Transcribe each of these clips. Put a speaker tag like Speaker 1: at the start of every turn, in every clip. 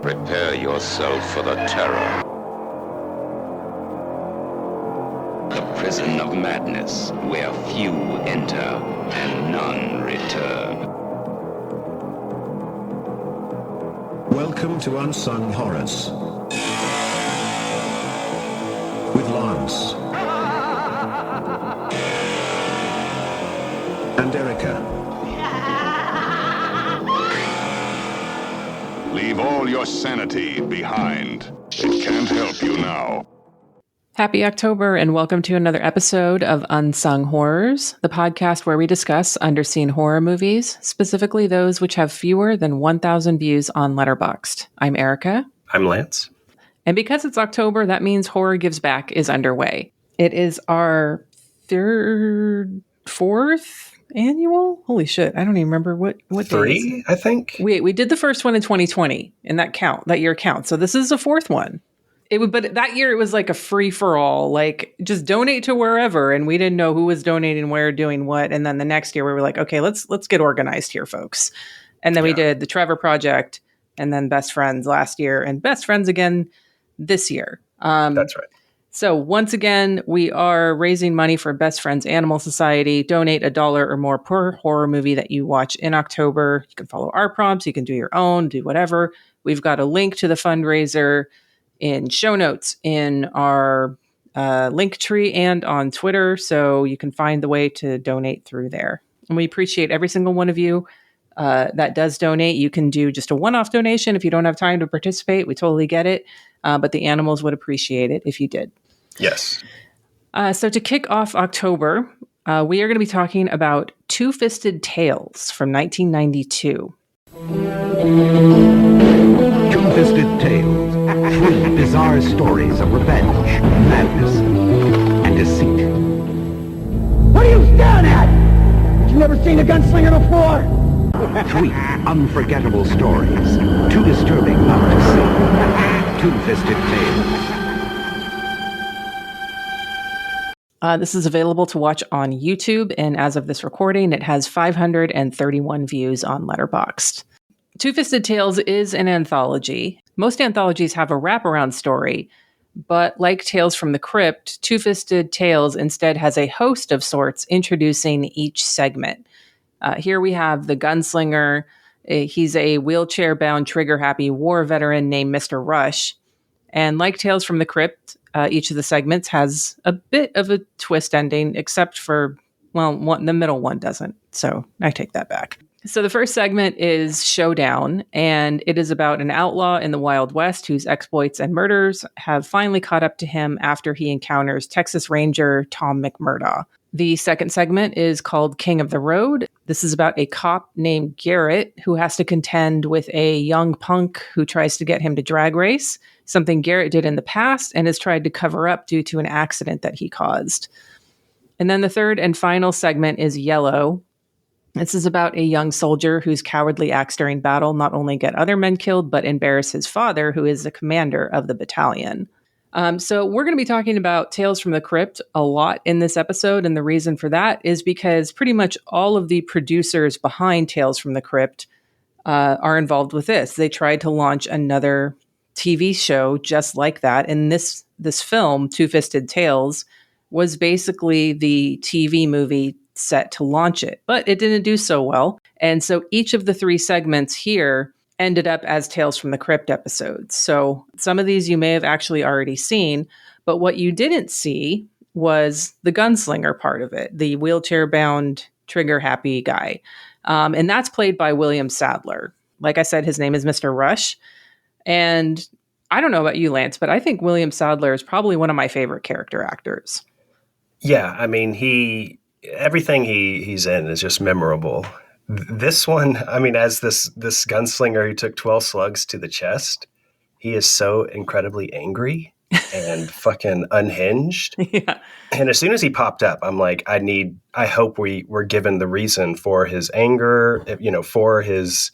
Speaker 1: Prepare yourself for the terror. The prison of madness, where few enter and none return.
Speaker 2: Welcome to Unsung Horrors. With Lance. And Erica.
Speaker 3: Leave all your sanity behind. It can't help you now.
Speaker 4: Happy October and welcome to another episode of Unsung Horrors, the podcast where we discuss underseen horror movies, specifically those which have fewer than 1,000 views on Letterboxd. I'm Erica.
Speaker 5: I'm Lance.
Speaker 4: And because it's October, that means Horror Gives Back is underway. It is our fourth annual? Holy shit, I don't even remember what
Speaker 5: Three, I think.
Speaker 4: We did the first one in 2020, and that year counts. So this is the fourth one. But that year it was like a free for all, like just donate to wherever, and we didn't know who was donating where, doing what. And then the next year we were like, okay, let's get organized here, folks. And then we did the Trevor Project, and then Best Friends last year, and Best Friends again this year.
Speaker 5: That's right.
Speaker 4: So once again, we are raising money for Best Friends Animal Society. Donate $1 or more per horror movie that you watch in October. You can follow our prompts. You can do your own, do whatever. We've got a link to the fundraiser in show notes in our link tree and on Twitter. So you can find the way to donate through there. And we appreciate every single one of you that does donate. You can do just a one-off donation if you don't have time to participate. We totally get it. But the animals would appreciate it if you did.
Speaker 5: Yes.
Speaker 4: So to kick off October, we are going to be talking about Two-Fisted Tales from 1992.
Speaker 6: Two-Fisted Tales. Three bizarre stories of revenge, madness, and deceit.
Speaker 7: What are you staring at? You never seen a gunslinger before?
Speaker 6: Three unforgettable stories. Too disturbing not to see. Two-Fisted Tales.
Speaker 4: This is available to watch on YouTube, and as of this recording, it has 531 views on Letterboxd. Two-Fisted Tales is an anthology. Most anthologies have a wraparound story, but like Tales from the Crypt, Two-Fisted Tales instead has a host of sorts introducing each segment. Here we have the gunslinger. He's a wheelchair-bound, trigger-happy war veteran named Mr. Rush. And like Tales from the Crypt, each of the segments has a bit of a twist ending, except for, the middle one doesn't. So I take that back. So the first segment is Showdown, and it is about an outlaw in the Wild West whose exploits and murders have finally caught up to him after he encounters Texas Ranger Tom McMurdaugh. The second segment is called King of the Road. This is about a cop named Garrett who has to contend with a young punk who tries to get him to drag race, something Garrett did in the past and has tried to cover up due to an accident that he caused. And then the third and final segment is Yellow. This is about a young soldier whose cowardly acts during battle not only get other men killed, but embarrass his father, who is the commander of the battalion. So we're going to be talking about Tales from the Crypt a lot in this episode, and the reason for that is because pretty much all of the producers behind Tales from the Crypt are involved with this. They tried to launch another TV show just like that, and this film, Two-Fisted Tales, was basically the TV movie set to launch it, but it didn't do so well. And so each of the three segments here ended up as Tales from the Crypt episodes. So some of these you may have actually already seen, but what you didn't see was the gunslinger part of it, the wheelchair-bound, trigger-happy guy. And that's played by William Sadler. Like I said, his name is Mr. Rush. And I don't know about you, Lance, but I think William Sadler is probably one of my favorite character actors.
Speaker 5: Yeah, I mean, everything he's in is just memorable. This one, I mean, as this gunslinger who took 12 slugs to the chest, he is so incredibly angry and fucking unhinged.
Speaker 4: Yeah.
Speaker 5: And as soon as he popped up, I'm like, I hope we were given the reason for his anger, for his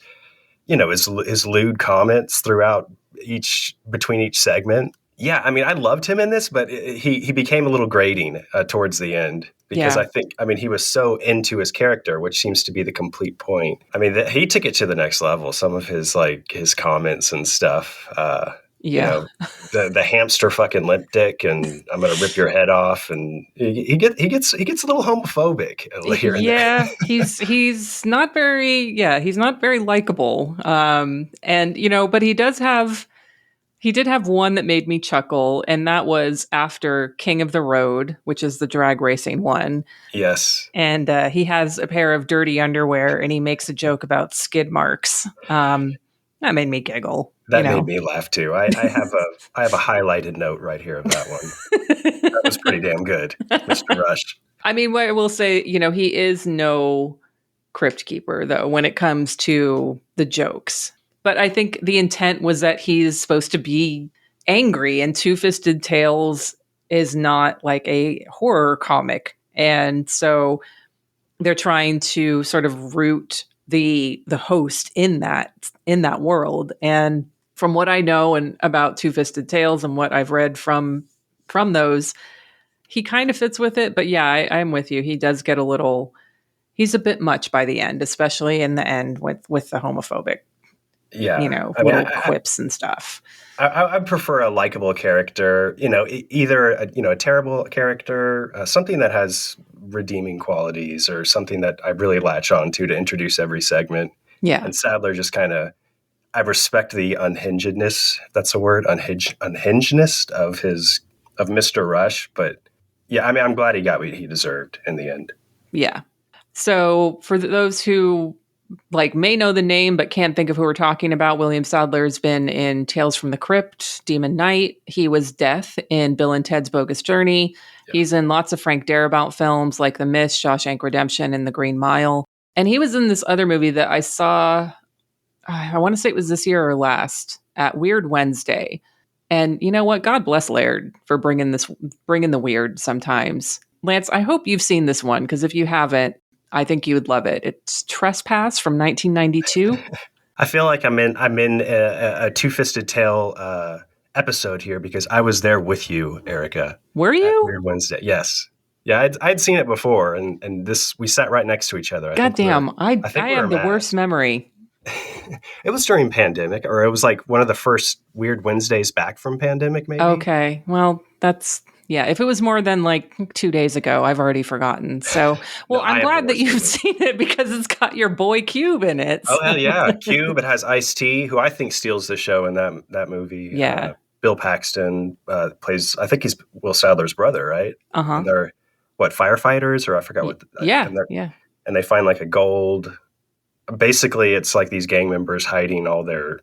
Speaker 5: lewd comments throughout between each segment. Yeah, I mean, I loved him in this, but he became a little grating towards the end because
Speaker 4: Yeah.
Speaker 5: I mean, he was so into his character, which seems to be the complete point. I mean, he took it to the next level. Some of his his comments and stuff. You
Speaker 4: Yeah.
Speaker 5: know, the hamster fucking limp dick, and I'm gonna rip your head off, and he gets a little homophobic here and there.
Speaker 4: Yeah, he's not very likable. And but he did have one that made me chuckle, and that was after King of the Road, which is the drag racing one.
Speaker 5: Yes.
Speaker 4: And he has a pair of dirty underwear, and he makes a joke about skid marks. That made me giggle.
Speaker 5: That made me laugh too. I have a highlighted note right here of that one. That was pretty damn good, Mr. Rush.
Speaker 4: I mean, what I will say, he is no crypt keeper, though, when it comes to the jokes. But I think the intent was that he's supposed to be angry, and Two-Fisted Tales is not like a horror comic. And so they're trying to sort of root the host in that world. And from what I know and about Two-Fisted Tales and what I've read from those, he kind of fits with it. But yeah, I'm with you. He does get he's a bit much by the end, especially in the end with the homophobic, quips and stuff.
Speaker 5: I prefer a likable character, either a terrible character, something that has redeeming qualities, or something that I really latch on to introduce every segment.
Speaker 4: Yeah.
Speaker 5: And Sadler just I respect the unhingedness, if that's a word, unhingedness of Mr. Rush. But yeah, I mean, I'm glad he got what he deserved in the end.
Speaker 4: Yeah. So for those who may know the name but can't think of who we're talking about, William Sadler's been in Tales from the Crypt, Demon Knight. He was Death in Bill and Ted's Bogus Journey. Yeah. He's in lots of Frank Darabont films like The Mist, Shawshank Redemption, and The Green Mile. And he was in this other movie that I saw, I want to say it was this year or last, at Weird Wednesday. And you know what? God bless Laird for bringing the weird sometimes. Lance, I hope you've seen this one, because if you haven't, I think you would love it. It's Trespass from 1992.
Speaker 5: I feel like I'm in a Two-Fisted Tale episode here, because I was there with you, Erica.
Speaker 4: Were you?
Speaker 5: Weird Wednesday. Yes. Yeah, I'd seen it before, and we sat right next to each other.
Speaker 4: God damn, I have the worst memory.
Speaker 5: It was during pandemic, or it was like one of the first Weird Wednesdays back from pandemic, maybe.
Speaker 4: Okay, well, yeah, if it was more than 2 days ago, I've already forgotten. So, well, I'm glad that you've seen it, because it's got your boy Cube in it. So.
Speaker 5: Oh, hell yeah. Cube. It has Ice-T, who I think steals the show in that movie.
Speaker 4: Yeah.
Speaker 5: Bill Paxton plays, I think he's Will Sadler's brother, right?
Speaker 4: Uh-huh.
Speaker 5: And they're, firefighters? Or I forgot what.
Speaker 4: Yeah,
Speaker 5: yeah. And they find a gold. Basically, it's like these gang members hiding all their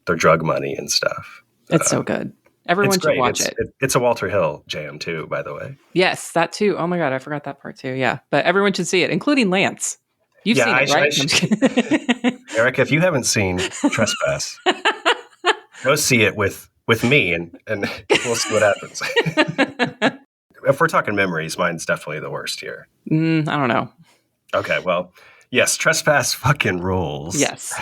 Speaker 5: drug money and stuff.
Speaker 4: It's so good. Everyone should watch it.
Speaker 5: It's a Walter Hill jam too, by the way.
Speaker 4: Yes, that too. Oh my God, I forgot that part too. Yeah, but everyone should see it, including Lance. You've seen it, right?
Speaker 5: Erica, if you haven't seen Trespass, go see it with me, and we'll see what happens. If we're talking memories, mine's definitely the worst here.
Speaker 4: I don't know.
Speaker 5: Okay, well, yes, Trespass fucking rules.
Speaker 4: Yes.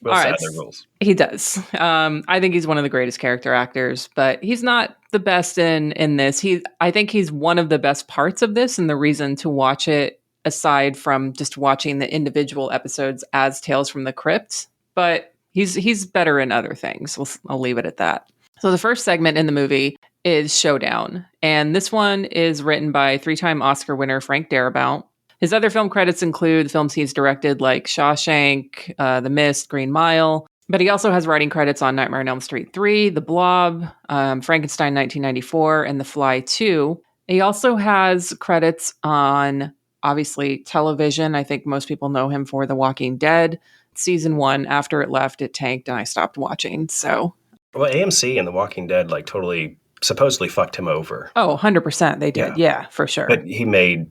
Speaker 5: All right. Rules.
Speaker 4: He does. I think he's one of the greatest character actors, but he's not the best in this. I think he's one of the best parts of this, and the reason to watch it, aside from just watching the individual episodes as Tales from the Crypt. But he's better in other things. I'll leave it at that. So the first segment in the movie is Showdown, and this one is written by 3-time Oscar winner Frank Darabont. His other film credits include films he's directed like Shawshank, The Mist, Green Mile. But he also has writing credits on Nightmare on Elm Street 3, The Blob, Frankenstein 1994, and The Fly 2. He also has credits on, obviously, television. I think most people know him for The Walking Dead. Season 1, after it left, it tanked and I stopped watching. So,
Speaker 5: well, AMC and The Walking Dead totally supposedly fucked him over.
Speaker 4: Oh, 100% they did. Yeah, for sure.
Speaker 5: But he made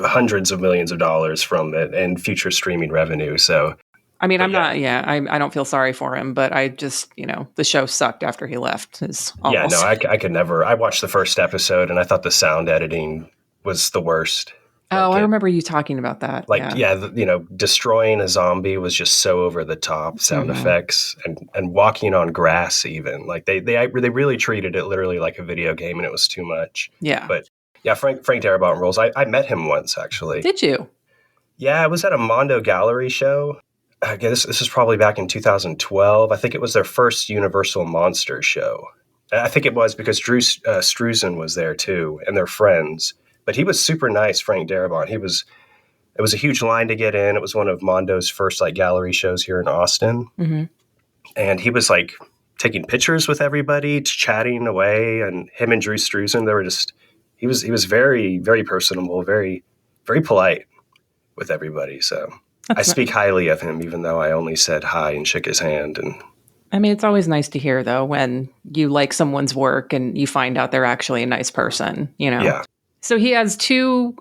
Speaker 5: hundreds of millions of dollars from it and future streaming revenue. So,
Speaker 4: I mean, I don't feel sorry for him, but I just, the show sucked after he left.
Speaker 5: I could never. I watched the first episode and I thought the sound editing was the worst.
Speaker 4: Oh, I
Speaker 5: it-
Speaker 4: remember you talking about that.
Speaker 5: Like, destroying a zombie was just so over the top sound
Speaker 4: Mhm.
Speaker 5: effects and walking on grass even. Like they really treated it literally like a video game, and it was too much.
Speaker 4: Yeah.
Speaker 5: But yeah, Frank Darabont rules. I met him once actually.
Speaker 4: Did you?
Speaker 5: Yeah, I was at a Mondo Gallery show. I guess this was probably back in 2012. I think it was their first Universal Monsters show. I think it was because Drew Struzan was there too, and they're friends. But he was super nice, Frank Darabont. It was a huge line to get in. It was one of Mondo's first like gallery shows here in Austin.
Speaker 4: Mm-hmm.
Speaker 5: And he was like taking pictures with everybody, chatting away, and him and Drew Struzan, they were just he was very, very personable, very, very polite with everybody. So I speak highly of him, even though I only said hi and shook his hand. And
Speaker 4: I mean, it's always nice to hear, though, when you like someone's work and you find out they're actually a nice person, you know?
Speaker 5: yeah,
Speaker 4: So he has 2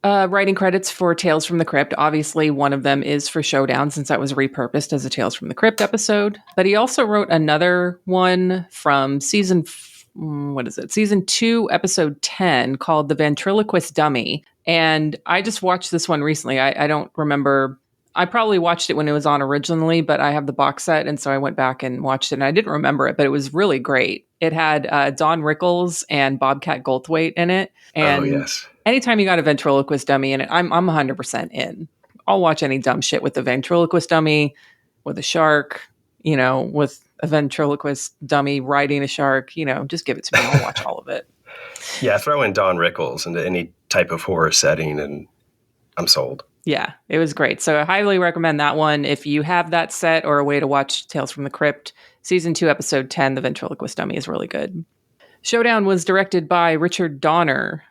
Speaker 4: writing credits for Tales from the Crypt. Obviously, one of them is for Showdown, since that was repurposed as a Tales from the Crypt episode. But he also wrote another one from season 2, episode 10, called The Ventriloquist Dummy. And I just watched this one recently. I don't remember. I probably watched it when it was on originally, but I have the box set, and so I went back and watched it, and I didn't remember it, but it was really great. It had Don Rickles and Bobcat Goldthwait in it, and
Speaker 5: oh yes,
Speaker 4: anytime you got a ventriloquist dummy in it, I'm 100% in. I'll watch any dumb shit with a ventriloquist dummy, with a shark, with a ventriloquist dummy riding a shark. Just give it to me. I'll watch all of it.
Speaker 5: yeah. Throw in Don Rickles into any type of horror setting, and I'm sold.
Speaker 4: Yeah, it was great. So I highly recommend that one. If you have that set or a way to watch Tales from the Crypt, season 2, episode 10, The Ventriloquist Dummy is really good. Showdown was directed by Richard Donner.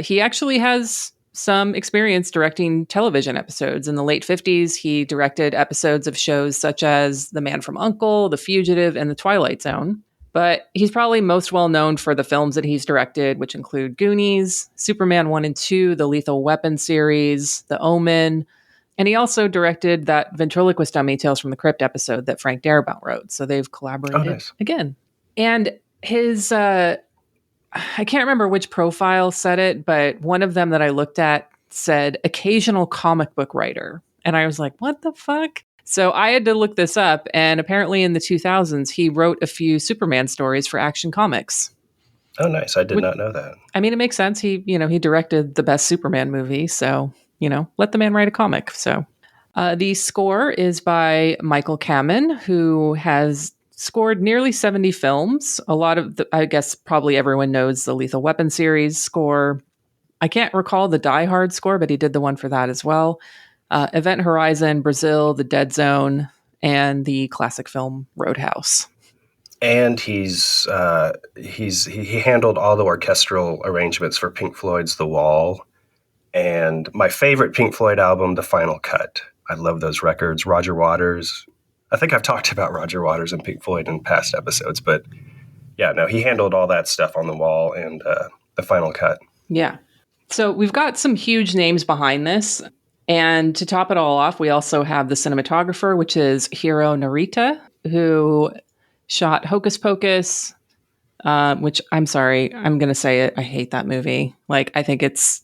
Speaker 4: He actually has some experience directing television episodes. In the late 50s, he directed episodes of shows such as The Man from U.N.C.L.E., The Fugitive, and The Twilight Zone. But he's probably most well known for the films that he's directed, which include Goonies, Superman 1 and 2, the Lethal Weapon series, The Omen, and he also directed that Ventriloquist Dummy Tales from the Crypt episode that Frank Darabont wrote. So they've collaborated again. And his, I can't remember which profile said it, but one of them that I looked at said occasional comic book writer. And I was like, what the fuck? So I had to look this up, and apparently in the 2000s, he wrote a few Superman stories for Action Comics.
Speaker 5: Oh, nice. I did not know that.
Speaker 4: I mean, it makes sense. He directed the best Superman movie, so, let the man write a comic. So the score is by Michael Kamen, who has scored nearly 70 films. A lot of, I guess probably everyone knows the Lethal Weapon series score. I can't recall the Die Hard score, but he did the one for that as well. Event Horizon, Brazil, The Dead Zone, and the classic film Roadhouse.
Speaker 5: And he handled all the orchestral arrangements for Pink Floyd's The Wall, and my favorite Pink Floyd album, The Final Cut. I love those records. Roger Waters. I think I've talked about Roger Waters and Pink Floyd in past episodes, but yeah, no, he handled all that stuff on The Wall and The Final Cut.
Speaker 4: Yeah. So we've got some huge names behind this. And to top it all off, we also have the cinematographer, which is Hiro Narita, who shot Hocus Pocus, which I'm sorry, I'm going to say it. I hate that movie. Like, I think it's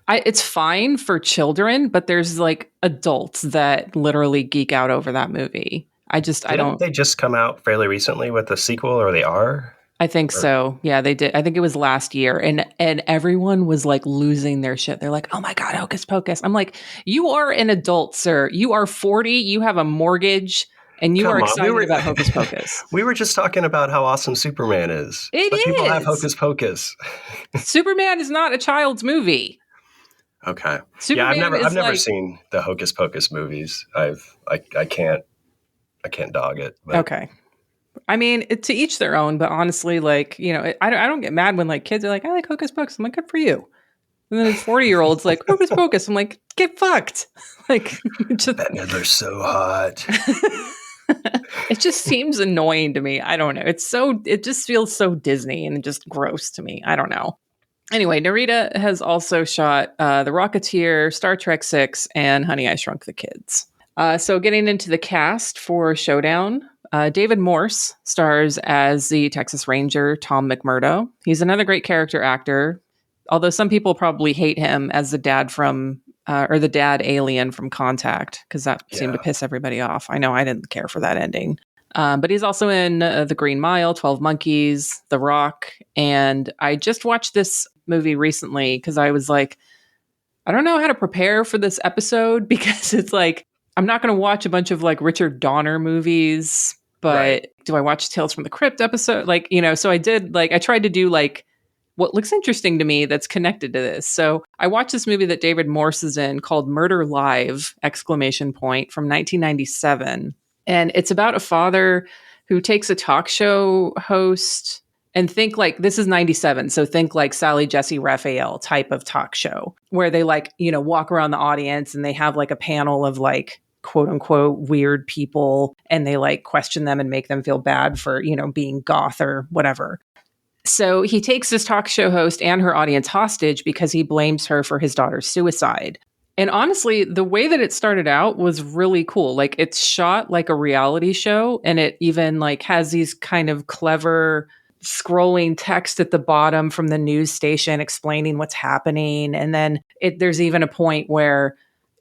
Speaker 4: it's fine for children, but there's like adults that literally geek out over that movie. I don't.
Speaker 5: They just come out fairly recently with a sequel, or they are?
Speaker 4: I think so. Yeah, they did. I think it was last year, and everyone was like losing their shit. They're like, "Oh my god, Hocus Pocus!" I'm like, "You are an adult, sir. You are 40. You have a mortgage, and you are excited about Hocus Pocus."
Speaker 5: We were just talking about how awesome Superman is. People have Hocus Pocus.
Speaker 4: Superman is not a child's movie.
Speaker 5: Okay.
Speaker 4: Superman
Speaker 5: I've never seen the Hocus Pocus movies. I can't dog it. But.
Speaker 4: Okay. I mean, to each their own, but honestly, like, I don't get mad when like kids are like, I like Hocus Pocus. I'm like, good for you. And then 40-year-olds like, Hocus Pocus. I'm like, get fucked. Like,
Speaker 5: they're so hot.
Speaker 4: It just seems annoying to me. I don't know. It just feels so Disney and just gross to me. I don't know. Anyway, Narita has also shot The Rocketeer, Star Trek VI, and Honey, I Shrunk the Kids. So getting into the cast for Showdown, David Morse stars as the Texas Ranger, Tom McMurdo. He's another great character actor. Although some people probably hate him as the dad from, or the dad alien from Contact, because that seemed to piss everybody off. I know I didn't care for that ending. But he's also in The Green Mile, 12 Monkeys, The Rock. And I just watched this movie recently because I was like, I don't know how to prepare for this episode because it's like, I'm not going to watch a bunch of like Richard Donner movies, but do I watch Tales from the Crypt episode? Like, so I did like, I tried to do like what looks interesting to me that's connected to this. So I watched this movie that David Morse is in called Murder Live, ! From 1997. And it's about a father who takes a talk show host and think like, this is 97. So think like Sally Jesse Raphael type of talk show where they like, walk around the audience and they have like a panel of like, quote unquote, weird people. And they like question them and make them feel bad for, being goth or whatever. So he takes this talk show host and her audience hostage because he blames her for his daughter's suicide. And honestly, the way that it started out was really cool. Like it's shot like a reality show, and it even like has these kind of clever scrolling text at the bottom from the news station explaining what's happening. And then there's even a point where,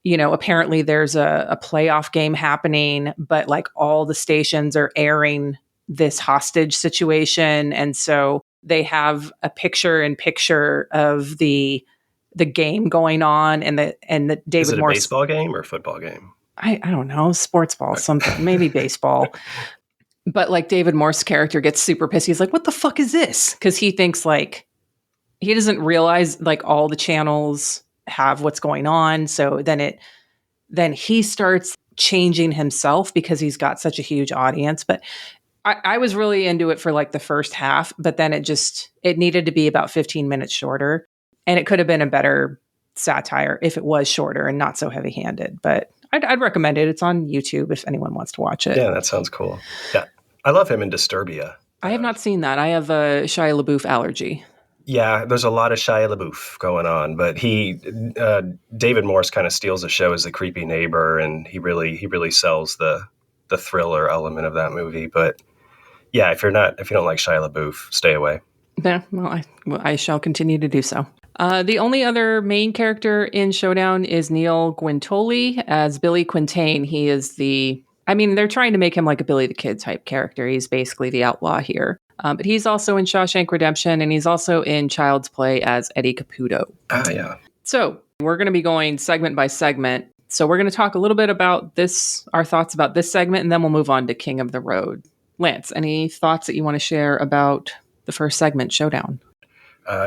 Speaker 4: apparently there's a playoff game happening, but like all the stations are airing this hostage situation. And so they have a picture-in-picture of the game going on and the David
Speaker 5: Is it a
Speaker 4: Morse
Speaker 5: baseball game or football game?
Speaker 4: I don't know, sports ball, something, maybe baseball. But like David Morse's character gets super pissed. He's like, what the fuck is this? Because he thinks like, he doesn't realize like all the channels have what's going on. So then he starts changing himself because he's got such a huge audience. But I was really into it for like the first half, but then it needed to be about 15 minutes shorter. And it could have been a better satire if it was shorter and not so heavy-handed. But I'd recommend it. It's on YouTube if anyone wants to watch it.
Speaker 5: Yeah, that sounds cool. Yeah, I love him in Disturbia.
Speaker 4: I have not seen that. I have a Shia LaBeouf allergy.
Speaker 5: Yeah, there's a lot of Shia LaBeouf going on, but David Morse kind of steals the show as the creepy neighbor, and he really sells the thriller element of that movie. But yeah, if you don't like Shia LaBeouf, stay away.
Speaker 4: Yeah, well, I shall continue to do so. The only other main character in Showdown is Neil Guintoli as Billy Quintain. He is they're trying to make him like a Billy the Kid type character. He's basically the outlaw here. But he's also in Shawshank Redemption, and he's also in Child's Play as Eddie Caputo.
Speaker 5: Ah, yeah.
Speaker 4: So we're going to be going segment by segment. So we're going to talk a little bit about our thoughts about this segment, and then we'll move on to King of the Road. Lance, any thoughts that you want to share about the first segment, Showdown?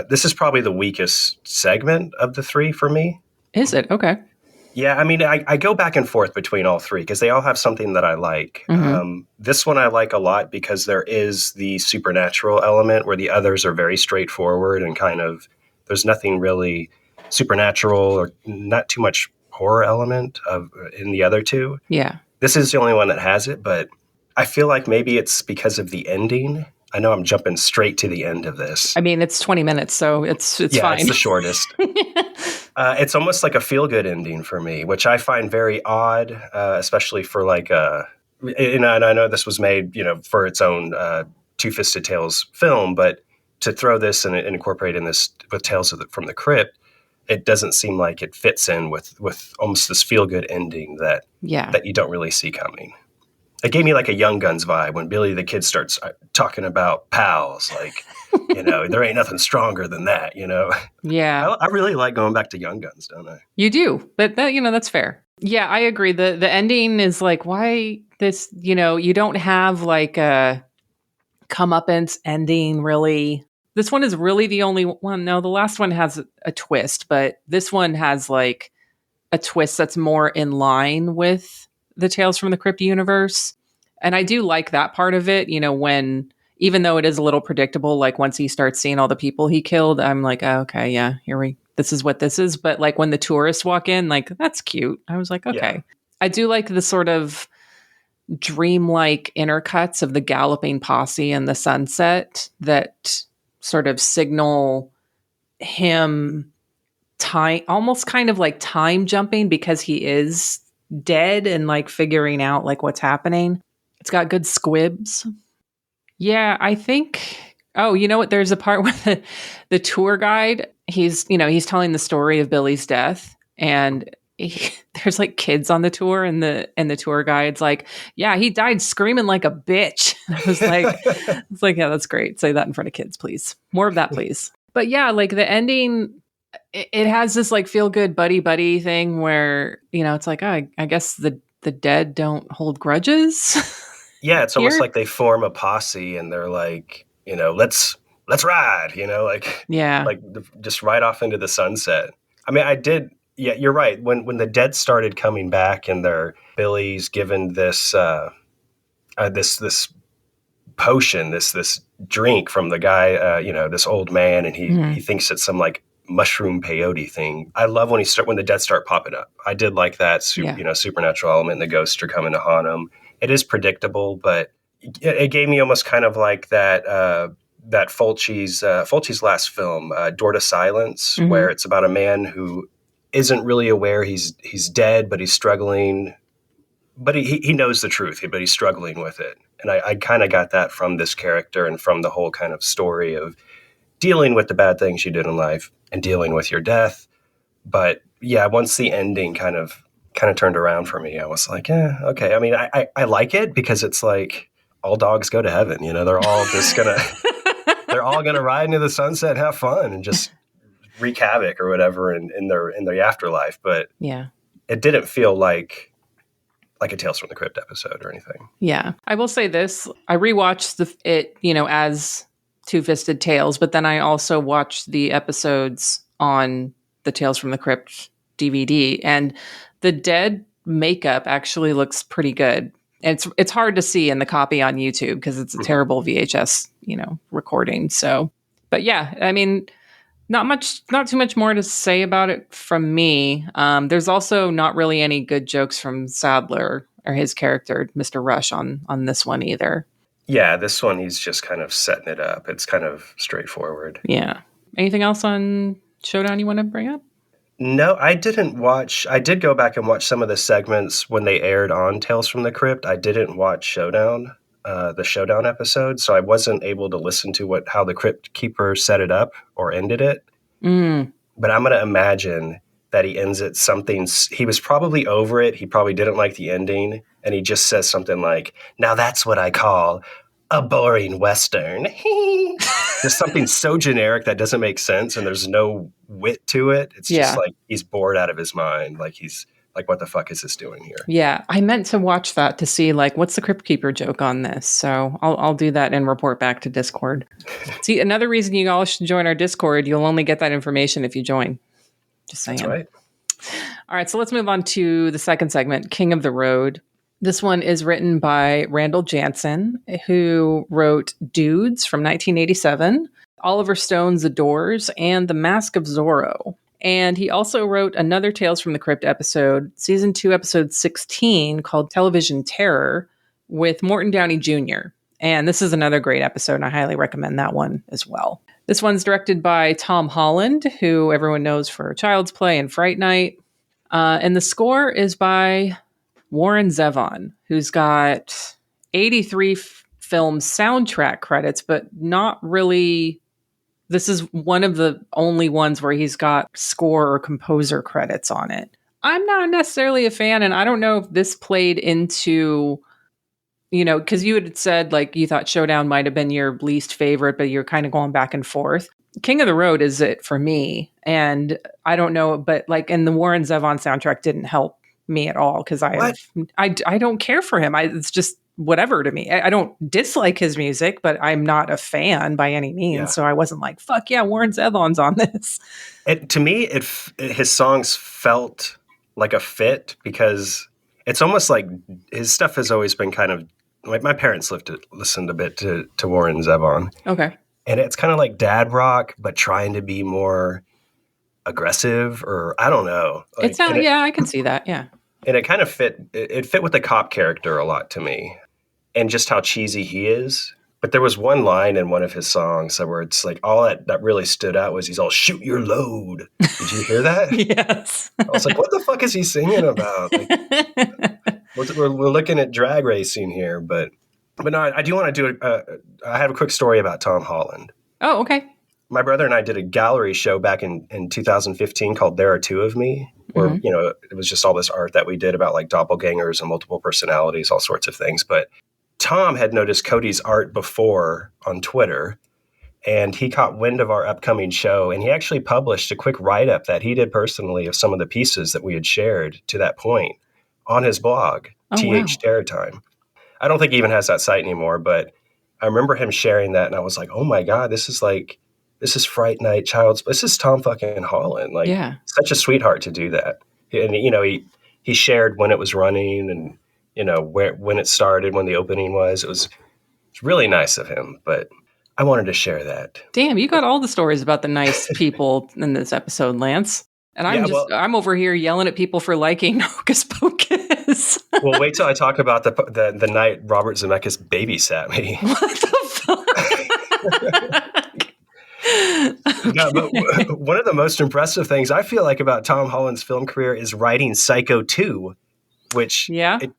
Speaker 5: This is probably the weakest segment of the three for me.
Speaker 4: Is it? Okay.
Speaker 5: Yeah, I mean, I go back and forth between all three because they all have something that I like.
Speaker 4: Mm-hmm.
Speaker 5: This one I like a lot because there is the supernatural element where the others are very straightforward and kind of, there's nothing really supernatural or not too much horror element in the other two.
Speaker 4: Yeah.
Speaker 5: This is the only one that has it, but I feel like maybe it's because of the ending. I know I'm jumping straight to the end of this.
Speaker 4: I mean, it's 20 minutes, so it's fine.
Speaker 5: Yeah, it's the shortest. It's almost like a feel-good ending for me, which I find very odd, especially for like and I know this was made, for its own Two-Fisted Tales film, but to throw this and incorporate in this with Tales from the Crypt, it doesn't seem like it fits in with almost this feel-good ending that you don't really see coming. It gave me like a Young Guns vibe when Billy the Kid starts talking about pals, like, there ain't nothing stronger than that,
Speaker 4: Yeah.
Speaker 5: I really like going back to Young Guns, don't I?
Speaker 4: You do, but that, that's fair. Yeah, I agree. The ending is like, why this, you don't have like a comeuppance ending really. This one is really the only one. No, the last one has a twist, but this one has like a twist that's more in line with the Tales from the Crypt universe. And I do like that part of it, when, even though it is a little predictable, like once he starts seeing all the people he killed, I'm like, oh, okay, yeah, this is what this is. But like when the tourists walk in, like, that's cute. I was like, okay. Yeah. I do like the sort of dreamlike intercuts of the galloping posse and the sunset that sort of signal him time, almost kind of like time jumping because he is dead and like figuring out like what's happening. It's got good squibs. Yeah, I think Oh, you know what? There's a part where the tour guide, he's telling the story of Billy's death, and there's like kids on the tour, and the tour guide's like, yeah, he died screaming like a bitch. And I was like, yeah, that's great. Say that in front of kids, please. More of that, please. But yeah, like the ending, it has this like feel good buddy thing where, it's like, oh, I guess the dead don't hold grudges.
Speaker 5: Yeah, it's almost like they form a posse and they're like, let's ride, like just ride off into the sunset. I mean, yeah, you're right. When the dead started coming back and Billy's given this this potion, this drink from the guy, this old man, and he thinks it's some like mushroom peyote thing. I love when the dead start popping up. I did like that, supernatural element. The ghosts are coming to haunt him. It is predictable, but it gave me almost kind of like that Fulci's last film, Door to Silence, where it's about a man who isn't really aware he's dead, but he's struggling. But he knows the truth, but he's struggling with it. And I kind of got that from this character and from the whole kind of story of dealing with the bad things you did in life and dealing with your death. But yeah, once the ending kind of turned around for me, I was like, yeah, okay. I mean, I like it because it's like all dogs go to heaven. They're all just they're all gonna ride into the sunset and have fun and just wreak havoc or whatever in their afterlife. But
Speaker 4: yeah,
Speaker 5: it didn't feel like a Tales from the Crypt episode or anything.
Speaker 4: Yeah, I will say this: I rewatched it, as Two-Fisted Tales, but then I also watched the episodes on the Tales from the Crypt DVD, and the dead makeup actually looks pretty good. It's hard to see in the copy on YouTube because it's a terrible VHS, recording. So, but yeah, I mean, not too much more to say about it from me. There's also not really any good jokes from Sadler or his character, Mr. Rush, on this one either.
Speaker 5: Yeah, this one, he's just kind of setting it up. It's kind of straightforward.
Speaker 4: Yeah. Anything else on Showdown you want to bring up?
Speaker 5: No, I didn't watch. I did go back and watch some of the segments when they aired on Tales from the Crypt. I didn't watch Showdown, the Showdown episode, so I wasn't able to listen to how the Crypt Keeper set it up or ended it. But I'm going to imagine that he ends it something. He was probably over it. He probably didn't like the ending, and he just says something like, "Now that's what I call a boring Western." Just something so generic that doesn't make sense, and there's no wit to it. It's just like he's bored out of his mind. Like he's like, what the fuck is this doing here?
Speaker 4: Yeah, I meant to watch that to see like what's the Crypt Keeper joke on this. So I'll do that and report back to Discord. See, another reason you all should join our Discord. You'll only get that information if you join. Just saying.
Speaker 5: That's right.
Speaker 4: All right, so let's move on to the second segment, King of the Road. This one is written by Randall Jansen, who wrote Dudes from 1987, Oliver Stone's The Doors, and The Mask of Zorro. And he also wrote another Tales from the Crypt episode, season 2, episode 16, called Television Terror, with Morton Downey Jr. And this is another great episode, and I highly recommend that one as well. This one's directed by Tom Holland, who everyone knows for Child's Play and Fright Night. And the score is by Warren Zevon, who's got 83 film soundtrack credits, but not really. This is one of the only ones where he's got score or composer credits on it. I'm not necessarily a fan, and I don't know if this played into, because you had said like you thought Showdown might have been your least favorite, but you're kind of going back and forth. King of the Road is it for me, and I don't know, but like, and the Warren Zevon soundtrack didn't help me at all because I don't care for him. It's just whatever to me. I don't dislike his music, but I'm not a fan by any means. Yeah. So I wasn't like, fuck yeah, Warren Zevon's on this.
Speaker 5: To me, his songs felt like a fit because it's almost like his stuff has always been kind of like my parents listened a bit to Warren Zevon.
Speaker 4: Okay.
Speaker 5: And it's kind of like dad rock, but trying to be more aggressive, or I don't know. Like,
Speaker 4: I can see that. Yeah.
Speaker 5: And it kind of fit. It fit with the cop character a lot to me, and just how cheesy he is. But there was one line in one of his songs where it's like all that really stood out was he's all "shoot your load." Did you hear that?
Speaker 4: Yes.
Speaker 5: I was like, what the fuck is he singing about? Like, we're looking at drag racing here, but But no, I do want to do I have a quick story about Tom Holland.
Speaker 4: Oh, okay.
Speaker 5: My brother and I did a gallery show back in 2015 called There Are Two of Me, where, you know, it was just all this art that we did about like doppelgangers and multiple personalities, all sorts of things. But Tom had noticed Cody's art before on Twitter, and he caught wind of our upcoming show, and he actually published a quick write-up that he did personally of some of the pieces that we had shared to that point on his blog, TH Terror Time. I don't think he even has that site anymore, but I remember him sharing that, and I was like, oh my God, this is Fright Night Child's, this is Tom fucking Holland. Like, such a sweetheart to do that. And, you know, he shared when it was running and, you know, when it started, when the opening was. It's really nice of him, but I wanted to share that.
Speaker 4: Damn, you got all the stories about the nice people in this episode, Lance. And I'm over here yelling at people for liking Hocus Pocus.
Speaker 5: Well, wait till I talk about the night Robert Zemeckis babysat me.
Speaker 4: What the fuck?
Speaker 5: No, but one of the most impressive things I feel like about Tom Holland's film career is writing Psycho 2, which it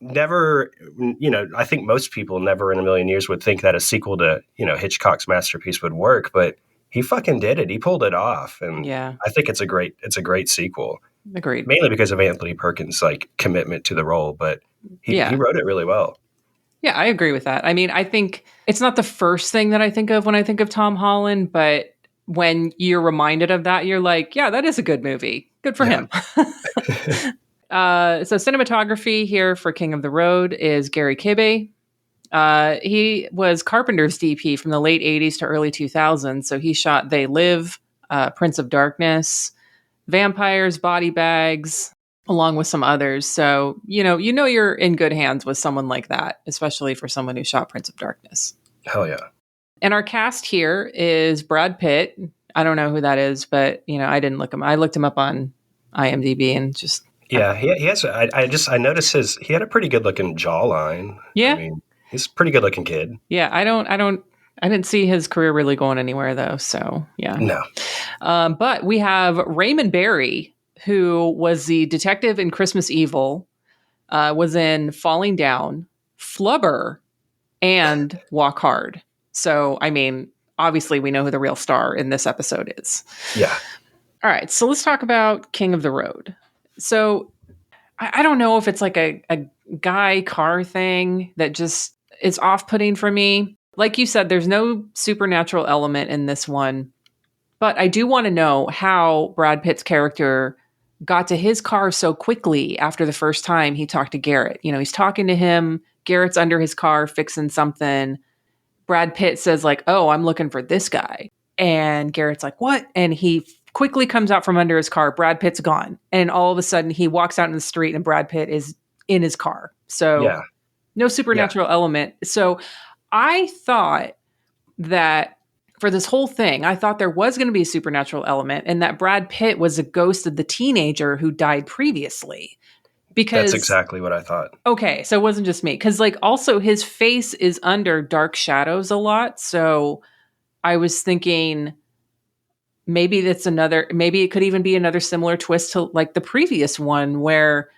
Speaker 5: never, you know, I think most people never in a million years would think that a sequel to, you know, Hitchcock's masterpiece would work, but he fucking did it. He pulled it off. And I think it's a great sequel.
Speaker 4: Agreed. Mainly
Speaker 5: because of Anthony Perkins' like commitment to the role, but he wrote it really well.
Speaker 4: Yeah, I agree with that. I mean, I think it's not the first thing that I think of when I think of Tom Holland, but when you're reminded of that, you're like, yeah, that is a good movie. Good for him. So cinematography here for King of the Road is Gary Kibbe. He was Carpenter's DP from the late 80s to early 2000s. So he shot They Live, Prince of Darkness, Vampires, Body Bags, along with some others. So, you know you're in good hands with someone like that, especially for someone who shot Prince of Darkness.
Speaker 5: Hell yeah. And
Speaker 4: our cast here is Brad Pitt. I don't know who that is, but, you know, I didn't look him. I looked him up on IMDb and just...
Speaker 5: Yeah, he has... I noticed he had a pretty good-looking jawline.
Speaker 4: Yeah.
Speaker 5: I mean, he's a pretty good-looking kid.
Speaker 4: Yeah, I didn't see his career really going anywhere, though, so, yeah.
Speaker 5: No.
Speaker 4: But we have Raymond Barry, who was the detective in Christmas Evil, was in Falling Down, Flubber, and Walk Hard. So, I mean, obviously we know who the real star in this episode is.
Speaker 5: Yeah.
Speaker 4: All right, so let's talk about King of the Road. So, I don't know if it's like a guy car thing that just is off-putting for me. Like you said, there's no supernatural element in this one. But I do want to know how Brad Pitt's character got to his car so quickly after the first time he talked to Garrett. You know, he's talking to him. Garrett's under his car fixing something. Brad Pitt says like, oh, I'm looking for this guy. And Garrett's like, what? And he quickly comes out from under his car. Brad Pitt's gone. And all of a sudden he walks out in the street and Brad Pitt is in his car. So no supernatural element. So I thought that for this whole thing, I thought there was going to be a supernatural element and that Brad Pitt was a ghost of the teenager who died previously. Because
Speaker 5: that's exactly what I thought.
Speaker 4: Okay, so it wasn't just me. Because like also his face is under dark shadows a lot. So I was thinking maybe it could even be another similar twist to like the previous one where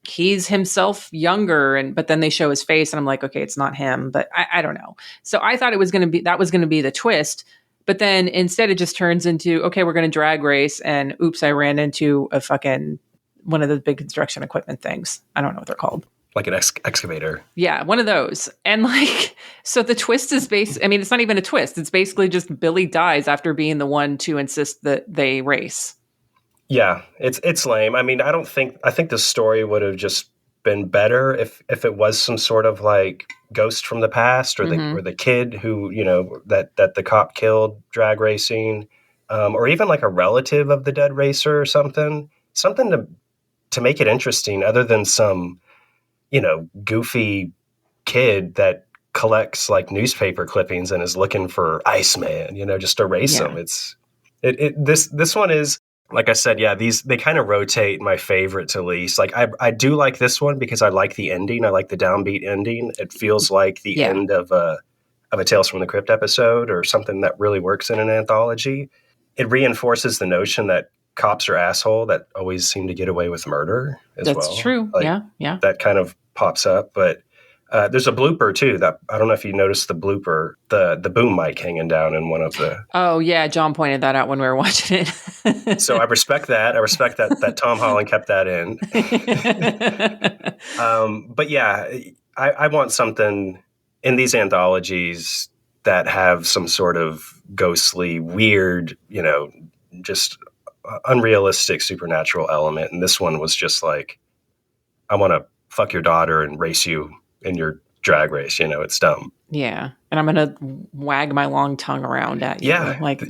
Speaker 4: he's himself younger but then they show his face and I'm like, okay, it's not him, but I don't know. So I thought that was going to be the twist, but then instead it just turns into, okay, we're going to drag race and oops, I ran into a fucking one of the big construction equipment things. I don't know what they're called.
Speaker 5: Like an excavator.
Speaker 4: Yeah, one of those. And like, so the twist is it's not even a twist. It's basically just Billy dies after being the one to insist that they race.
Speaker 5: Yeah, it's lame. I mean, I think the story would have just been better if it was some sort of like ghost from the past or the kid who, you know, that the cop killed drag racing, or even like a relative of the dead racer or something to make it interesting other than some, you know, goofy kid that collects like newspaper clippings and is looking for Iceman, you know, just to race them. This one is, like I said, they kind of rotate my favorite to least. Like I do like this one because I like the ending. I like the downbeat ending. It feels like the end of a Tales from the Crypt episode or something that really works in an anthology. It reinforces the notion that cops are asshole that always seem to get away with murder as well.
Speaker 4: That's true.
Speaker 5: Like,
Speaker 4: yeah.
Speaker 5: That kind of pops up. But There's a blooper too. That I don't know if you noticed the blooper, the boom mic hanging down in one of the.
Speaker 4: Oh yeah, John pointed that out when we were watching it.
Speaker 5: So I respect that. I respect that Tom Holland kept that in. But yeah, I want something in these anthologies that have some sort of ghostly, weird, just unrealistic supernatural element. And this one was just like, I want to fuck your daughter and race you in your drag race. It's dumb.
Speaker 4: Yeah, and I'm gonna wag my long tongue around at you.
Speaker 5: Yeah,
Speaker 4: like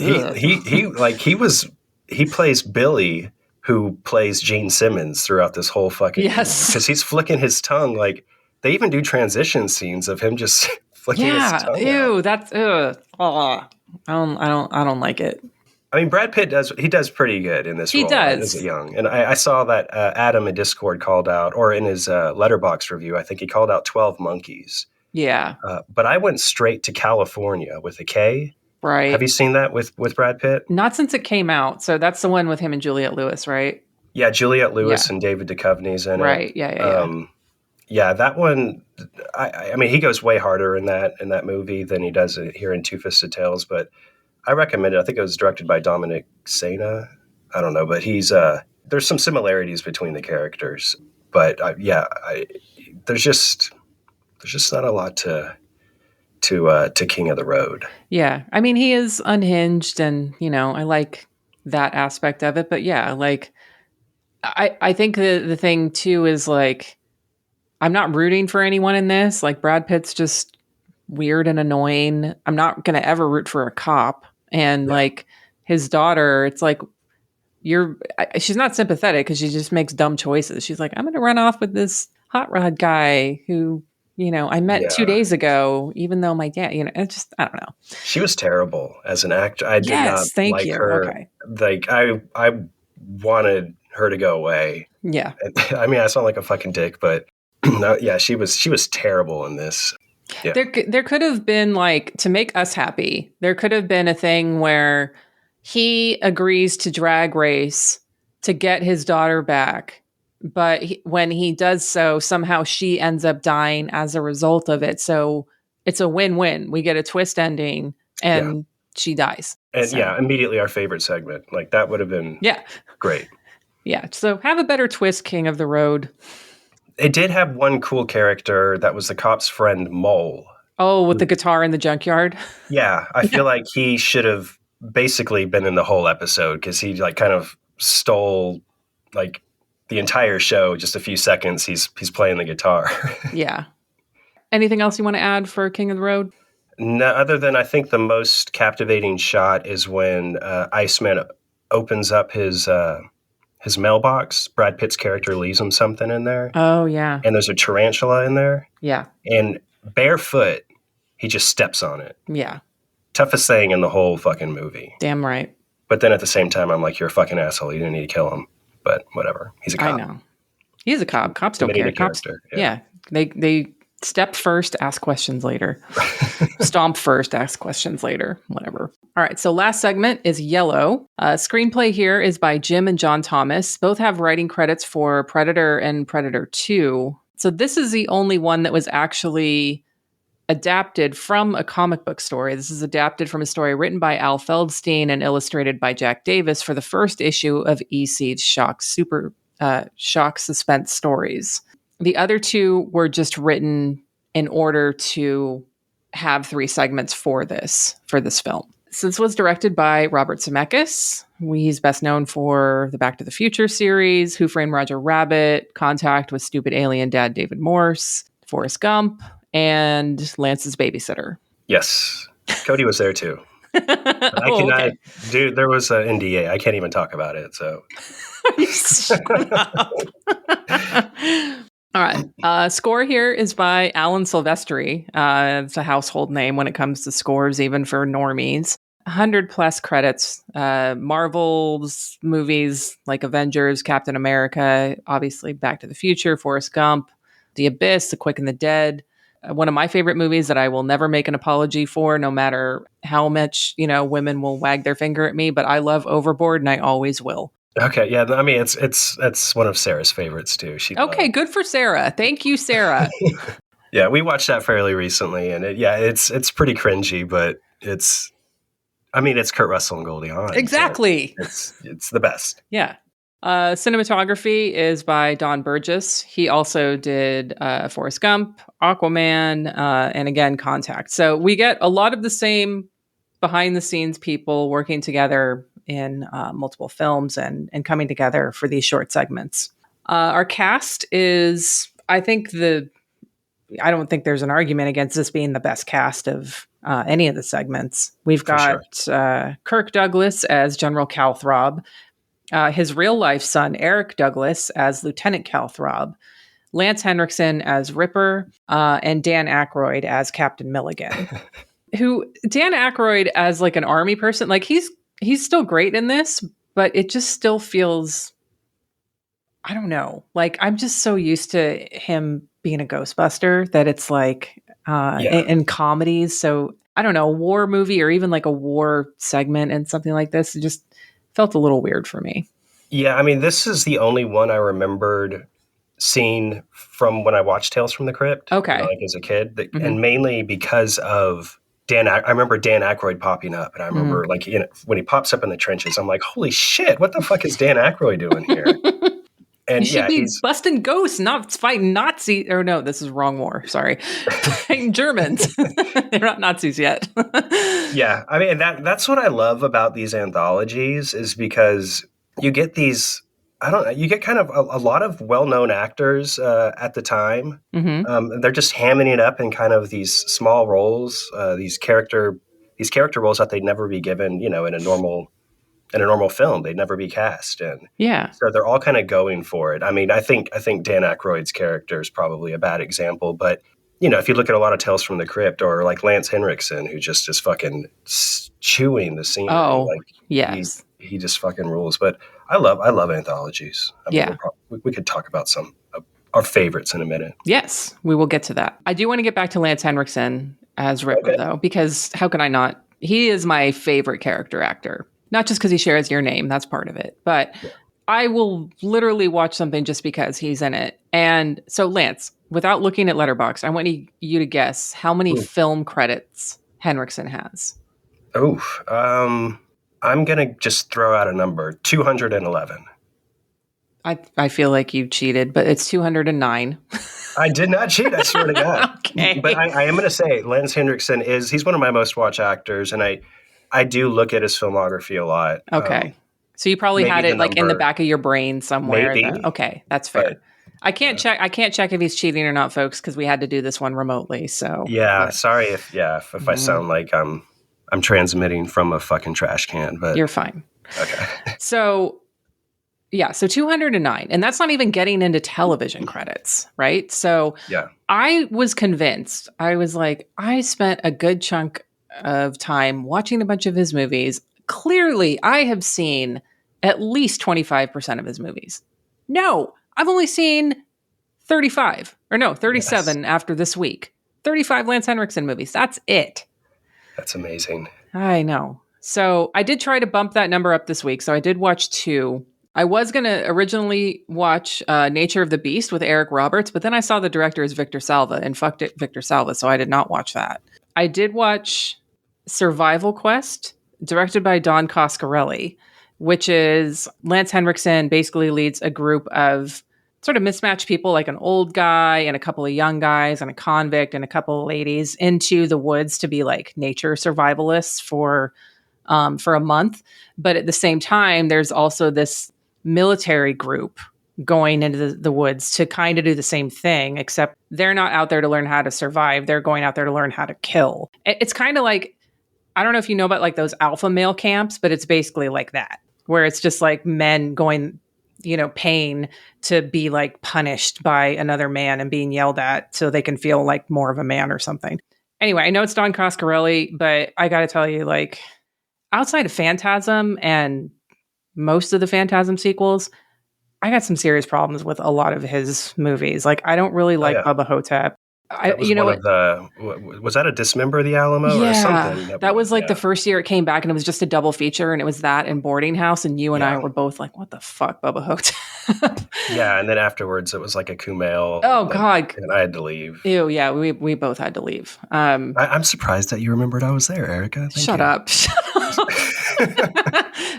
Speaker 5: he plays Billy, who plays Gene Simmons throughout this whole fucking because he's flicking his tongue. Like they even do transition scenes of him just flicking his tongue.
Speaker 4: Ew,
Speaker 5: out.
Speaker 4: that's I don't like it.
Speaker 5: I mean, Brad Pitt does pretty good in this role. He does. As a young. And I saw that Adam in Discord called out, or in his Letterboxd review, I think he called out 12 Monkeys.
Speaker 4: Yeah.
Speaker 5: But I went straight to California with a K.
Speaker 4: Right.
Speaker 5: Have you seen that with Brad Pitt?
Speaker 4: Not since it came out. So that's the one with him and Juliette Lewis, right?
Speaker 5: Yeah, Juliette Lewis and David Duchovny's in it.
Speaker 4: Right, yeah.
Speaker 5: Yeah, that one, I mean, he goes way harder in that movie than he does here in Two-Fisted Tales, but I recommend it. I think it was directed by Dominic Sena. I don't know, but there's some similarities between the characters. But there's just not a lot to King of the Road.
Speaker 4: Yeah, I mean, he is unhinged, and I like that aspect of it. But yeah, like I think the thing too is like I'm not rooting for anyone in this. Like Brad Pitt's just weird and annoying. I'm not gonna ever root for a cop. And like his daughter, it's like she's not sympathetic because she just makes dumb choices. She's like, I'm going to run off with this hot rod guy who, I met 2 days ago, even though my dad, it's just, I don't know.
Speaker 5: She was terrible as an actor. I did not like her.
Speaker 4: Okay.
Speaker 5: Like I wanted her to go away.
Speaker 4: Yeah.
Speaker 5: I mean, I sound like a fucking dick, but no, yeah, she was terrible in this. Yeah.
Speaker 4: There could have been like, to make us happy, there could have been a thing where he agrees to drag race to get his daughter back. But when he does so, somehow she ends up dying as a result of it. So it's a win-win. We get a twist ending and she dies.
Speaker 5: And immediately our favorite segment. Like that would have been great.
Speaker 4: Yeah. So have a better twist, King of the Road.
Speaker 5: It did have one cool character that was the cop's friend, Mole.
Speaker 4: Oh, with the guitar in the junkyard?
Speaker 5: Yeah, I feel like he should have basically been in the whole episode because he like kind of stole like the entire show. Just a few seconds, he's playing the guitar.
Speaker 4: Yeah. Anything else you want to add for King of the Road?
Speaker 5: No, other than I think the most captivating shot is when Iceman opens up his mailbox. Brad Pitt's character leaves him something in there.
Speaker 4: Oh, yeah.
Speaker 5: And there's a tarantula in there.
Speaker 4: Yeah.
Speaker 5: And barefoot, he just steps on it.
Speaker 4: Yeah.
Speaker 5: Toughest thing in the whole fucking movie.
Speaker 4: Damn right.
Speaker 5: But then at the same time, I'm like, you're a fucking asshole. You didn't need to kill him. But whatever. He's a cop.
Speaker 4: I know. He's a cop. Cops don't care. Cops,
Speaker 5: yeah.
Speaker 4: They step first, ask questions later. Stomp first, ask questions later. Whatever. All right. So last segment is Yellow. Screenplay here is by Jim and John Thomas. Both have writing credits for Predator and Predator 2. So this is the only one that was actually adapted from a comic book story. This is adapted from a story written by Al Feldstein and illustrated by Jack Davis for the first issue of EC's Shock Suspense Stories. The other two were just written in order to have 3 segments for this film. So this was directed by Robert Zemeckis. He's best known for the Back to the Future series, Who Framed Roger Rabbit, Contact with Stupid Alien Dad David Morse, Forrest Gump, and Lance's Babysitter.
Speaker 5: Yes. Cody was there too. Dude, there was an NDA. I can't even talk about it, so.
Speaker 4: Shut up. All right. Score here is by Alan Silvestri. It's a household name when it comes to scores, even for normies. 100 plus credits. Marvel's movies like Avengers, Captain America, obviously Back to the Future, Forrest Gump, The Abyss, The Quick and the Dead. One of my favorite movies that I will never make an apology for, no matter how much, women will wag their finger at me, but I love Overboard and I always will.
Speaker 5: Okay, yeah, I mean, it's one of Sarah's favorites too.
Speaker 4: Okay, good for Sarah. Thank you, Sarah.
Speaker 5: Yeah, we watched that fairly recently, and it's pretty cringy, but it's Kurt Russell and Goldie Hawn. so
Speaker 4: Exactly.
Speaker 5: it's the best.
Speaker 4: Yeah. Cinematography is by Don Burgess. He also did Forrest Gump, Aquaman, and again, Contact. So we get a lot of the same behind the scenes people working together in multiple films and coming together for these short segments. Our cast is, I don't think there's an argument against this being the best cast of any of the segments. We've got Kirk Douglas as General Calthrob, his real life son, Eric Douglas, as Lieutenant Calthrob, Lance Henriksen as Ripper, and Dan Aykroyd as Captain Milligan. Dan Aykroyd as like an army person, like he's still great in this, but it just still feels, I don't know, like I'm just so used to him being a Ghostbuster that it's like in comedies. So I don't know, a war movie or even like a war segment and something like this, it just felt a little weird for me.
Speaker 5: Yeah, I mean, this is the only one I remembered seeing from when I watched Tales from the Crypt.
Speaker 4: Okay.
Speaker 5: Like as a kid, and mainly because of I remember Dan Aykroyd popping up, and I remember like when he pops up in the trenches, I'm like, holy shit, what the fuck is Dan Aykroyd doing here? And
Speaker 4: he should be busting ghosts, not fighting Nazis. Or no, this is wrong war. Sorry, fighting Germans. They're not Nazis yet.
Speaker 5: Yeah, I mean that's what I love about these anthologies is because you get these. You get kind of a lot of well-known actors at the time. They're just hamming it up in kind of these small roles, these character roles that they'd never be given, in a normal film. They'd never be cast in.
Speaker 4: Yeah.
Speaker 5: So they're all kind of going for it. I mean, I think Dan Aykroyd's character is probably a bad example, but if you look at a lot of Tales from the Crypt or like Lance Henriksen, who just is fucking chewing the scenery.
Speaker 4: Oh,
Speaker 5: like,
Speaker 4: yes.
Speaker 5: He just fucking rules. But I love anthologies. I mean, we could talk about some of our favorites in a minute.
Speaker 4: Yes, we will get to that. I do want to get back to Lance Henriksen as Ripper, though, because how can I not? He is my favorite character actor. Not just because he shares your name, that's part of it. But I will literally watch something just because he's in it. And so, Lance, without looking at Letterboxd, I want you to guess how many film credits Henriksen has.
Speaker 5: I'm going to just throw out a number, 211.
Speaker 4: I feel like you cheated, but it's 209.
Speaker 5: I did not cheat, I swear to God.
Speaker 4: Okay.
Speaker 5: But I am going to say Lance Henriksen he's one of my most watched actors, and I do look at his filmography a lot.
Speaker 4: Okay. So you probably had it like in the back of your brain somewhere.
Speaker 5: Maybe.
Speaker 4: Okay, that's fair.
Speaker 5: But,
Speaker 4: I can't check if he's cheating or not, folks, because we had to do this one remotely. So
Speaker 5: sorry if I sound like I'm transmitting from a fucking trash can, but
Speaker 4: you're fine.
Speaker 5: Okay.
Speaker 4: So 209, and that's not even getting into television credits, right? So I was convinced. I was like, I spent a good chunk of time watching a bunch of his movies. Clearly, I have seen at least 25% of his movies. No, I've only seen 37 after this week. 35 Lance Henriksen movies. That's it.
Speaker 5: That's amazing.
Speaker 4: I know. So I did try to bump that number up this week. So I did watch 2. I was going to originally watch Nature of the Beast with Eric Roberts, but then I saw the director is Victor Salva and fucked it, Victor Salva. So I did not watch that. I did watch Survival Quest, directed by Don Coscarelli, which is Lance Henriksen basically leads a group of sort of mismatched people, like an old guy and a couple of young guys and a convict and a couple of ladies into the woods to be like nature survivalists for a month. But at the same time, there's also this military group going into the woods to kind of do the same thing, except they're not out there to learn how to survive. They're going out there to learn how to kill. It's kind of like, I don't know if you know about like those alpha male camps, but it's basically like that, where it's just like men going, paying to be like punished by another man and being yelled at so they can feel like more of a man or something. Anyway, I know it's Don Coscarelli, but I got to tell you, like, outside of Phantasm and most of the Phantasm sequels, I got some serious problems with a lot of his movies. Like, I don't really like Bubba Hotep.
Speaker 5: That was one of was that a Dismember of the Alamo or something?
Speaker 4: That was like the first year it came back, and it was just a double feature, and it was that and Boarding House, and you and I were both like, what the fuck, Bubba Hotep?
Speaker 5: Yeah, and then afterwards it was like a Kumail.
Speaker 4: Oh, God.
Speaker 5: And I had to leave.
Speaker 4: Ew, yeah, we both had to leave.
Speaker 5: I'm surprised that you remembered I was there, Erica.
Speaker 4: Shut up.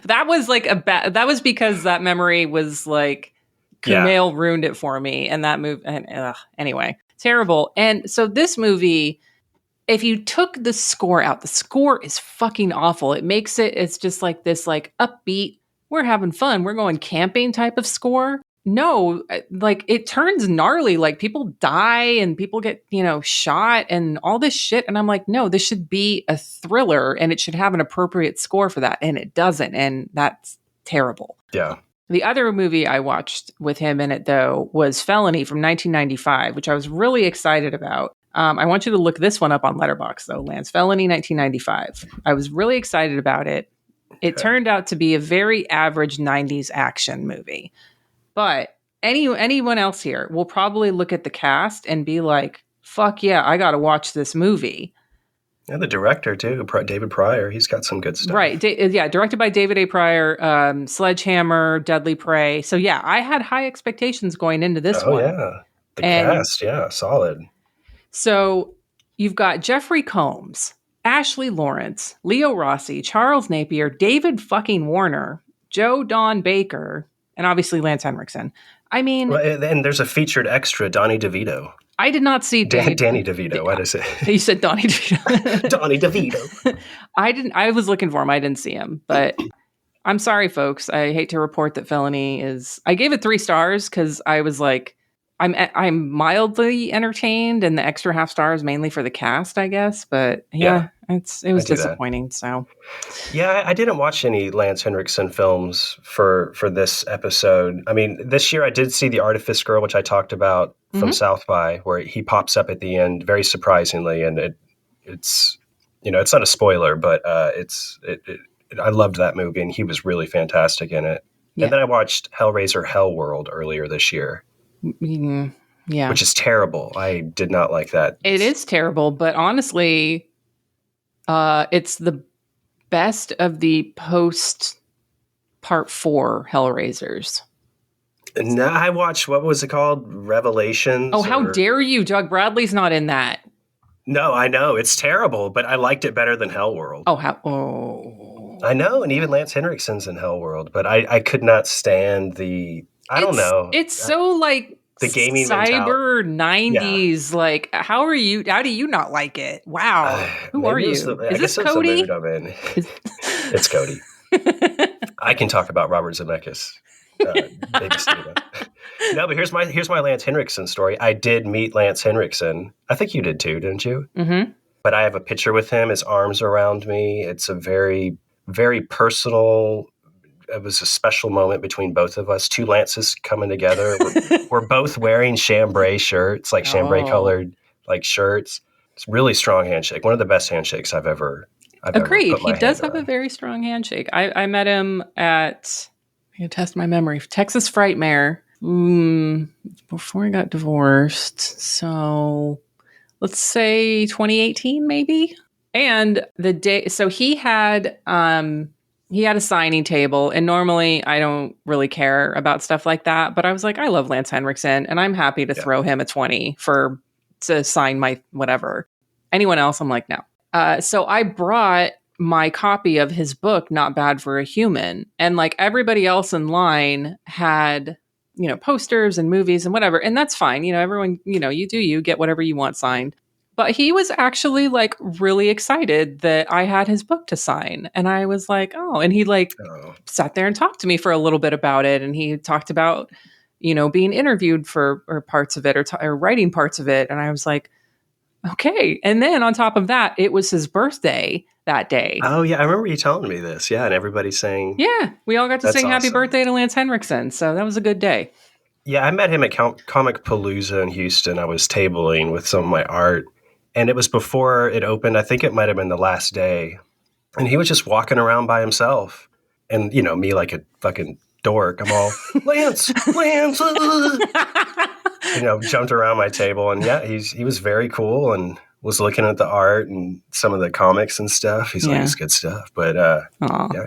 Speaker 4: That was like that was because that memory was like, Kumail ruined it for me, and that movie, anyway. Terrible. And so this movie, if you took the score out, the score is fucking awful. It's just like this like upbeat, we're having fun, we're going camping type of score. No, like it turns gnarly, like people die and people get, shot and all this shit. And I'm like, no, this should be a thriller and it should have an appropriate score for that. And it doesn't. And that's terrible.
Speaker 5: Yeah.
Speaker 4: The other movie I watched with him in it, though, was Felony from 1995, which I was really excited about. I want you to look this one up on Letterboxd, though, Lance. Felony 1995. I was really excited about it. It turned out to be a very average 90s action movie. But anyone else here will probably look at the cast and be like, fuck yeah, I got to watch this movie.
Speaker 5: And the director, too, David Pryor, he's got some good stuff.
Speaker 4: Right. Directed by David A. Pryor, Sledgehammer, Deadly Prey. So, yeah, I had high expectations going into this one.
Speaker 5: Oh, yeah. The cast, solid.
Speaker 4: So, you've got Jeffrey Combs, Ashley Lawrence, Leo Rossi, Charles Napier, David fucking Warner, Joe Don Baker, and obviously Lance Henriksen. I mean...
Speaker 5: Well, and there's a featured extra, Donnie DeVito.
Speaker 4: I did not see
Speaker 5: Danny DeVito. What is it?
Speaker 4: You said Donnie DeVito.
Speaker 5: Donnie DeVito.
Speaker 4: I was looking for him. I didn't see him, but I'm sorry, folks. I hate to report that Felony is. I gave it 3 stars because I was like, I'm mildly entertained, and the extra half star is mainly for the cast, I guess. But it was disappointing. So
Speaker 5: yeah, I didn't watch any Lance Henriksen films for this episode. I mean, this year I did see The Artifice Girl, which I talked about from South by, where he pops up at the end very surprisingly, and it's it's not a spoiler, but I loved that movie, and he was really fantastic in it. Yeah. And then I watched Hellraiser Hellworld earlier this year.
Speaker 4: Yeah.
Speaker 5: Which is terrible. I did not like that.
Speaker 4: It is terrible, but honestly, it's the best of the post part 4 Hellraisers.
Speaker 5: No, I watched, what was it called? Revelations?
Speaker 4: Oh, how dare you? Doug Bradley's not in that.
Speaker 5: No, I know. It's terrible, but I liked it better than Hellworld. I know, and even Lance Henriksen's in Hellworld, but I could not stand I don't know.
Speaker 4: It's so like
Speaker 5: the gaming
Speaker 4: cyber 90s. Yeah. Like, how do you not like it? Wow. Who are you? Is this Cody?
Speaker 5: It's Cody. I can talk about Robert Zemeckis. No, but here's my Lance Henriksen story. I did meet Lance Henriksen. I think you did too, didn't you?
Speaker 4: Mm-hmm.
Speaker 5: But I have a picture with him. His arms around me. It's a very, very personal. It was a special moment between both of us. 2 Lances coming together. We're both wearing chambray shirts, like chambray colored like shirts. It's a really strong handshake. One of the best handshakes I've ever.
Speaker 4: Agreed. He does have a very strong handshake. I met him at. I can test my memory. Texas Frightmare. Before he got divorced. So let's say 2018, maybe. And the day. So he had a signing table, and normally I don't really care about stuff like that, but I was like, I love Lance Henriksen, and I'm happy to throw him a 20 to sign my whatever. Anyone else, I'm like, no. So I brought my copy of his book, Not Bad for a Human, and like everybody else in line had, posters and movies and whatever, and that's fine. Everyone, you get whatever you want signed. But he was actually like really excited that I had his book to sign. And I was like, oh, and he sat there and talked to me for a little bit about it. And he talked about, being interviewed for parts of it or writing parts of it. And I was like, okay. And then on top of that, it was his birthday that day.
Speaker 5: Oh yeah. I remember you telling me this. Yeah. And everybody saying,
Speaker 4: yeah, we all got to sing happy birthday to Lance Henriksen. So that was a good day.
Speaker 5: Yeah. I met him at Comic Palooza in Houston. I was tabling with some of my art. And it was before it opened. I think it might have been the last day. And he was just walking around by himself. And, me like a fucking dork. I'm all, Lance, Lance, jumped around my table. And yeah, he was very cool and was looking at the art and some of the comics and stuff. He's like, it's good stuff. But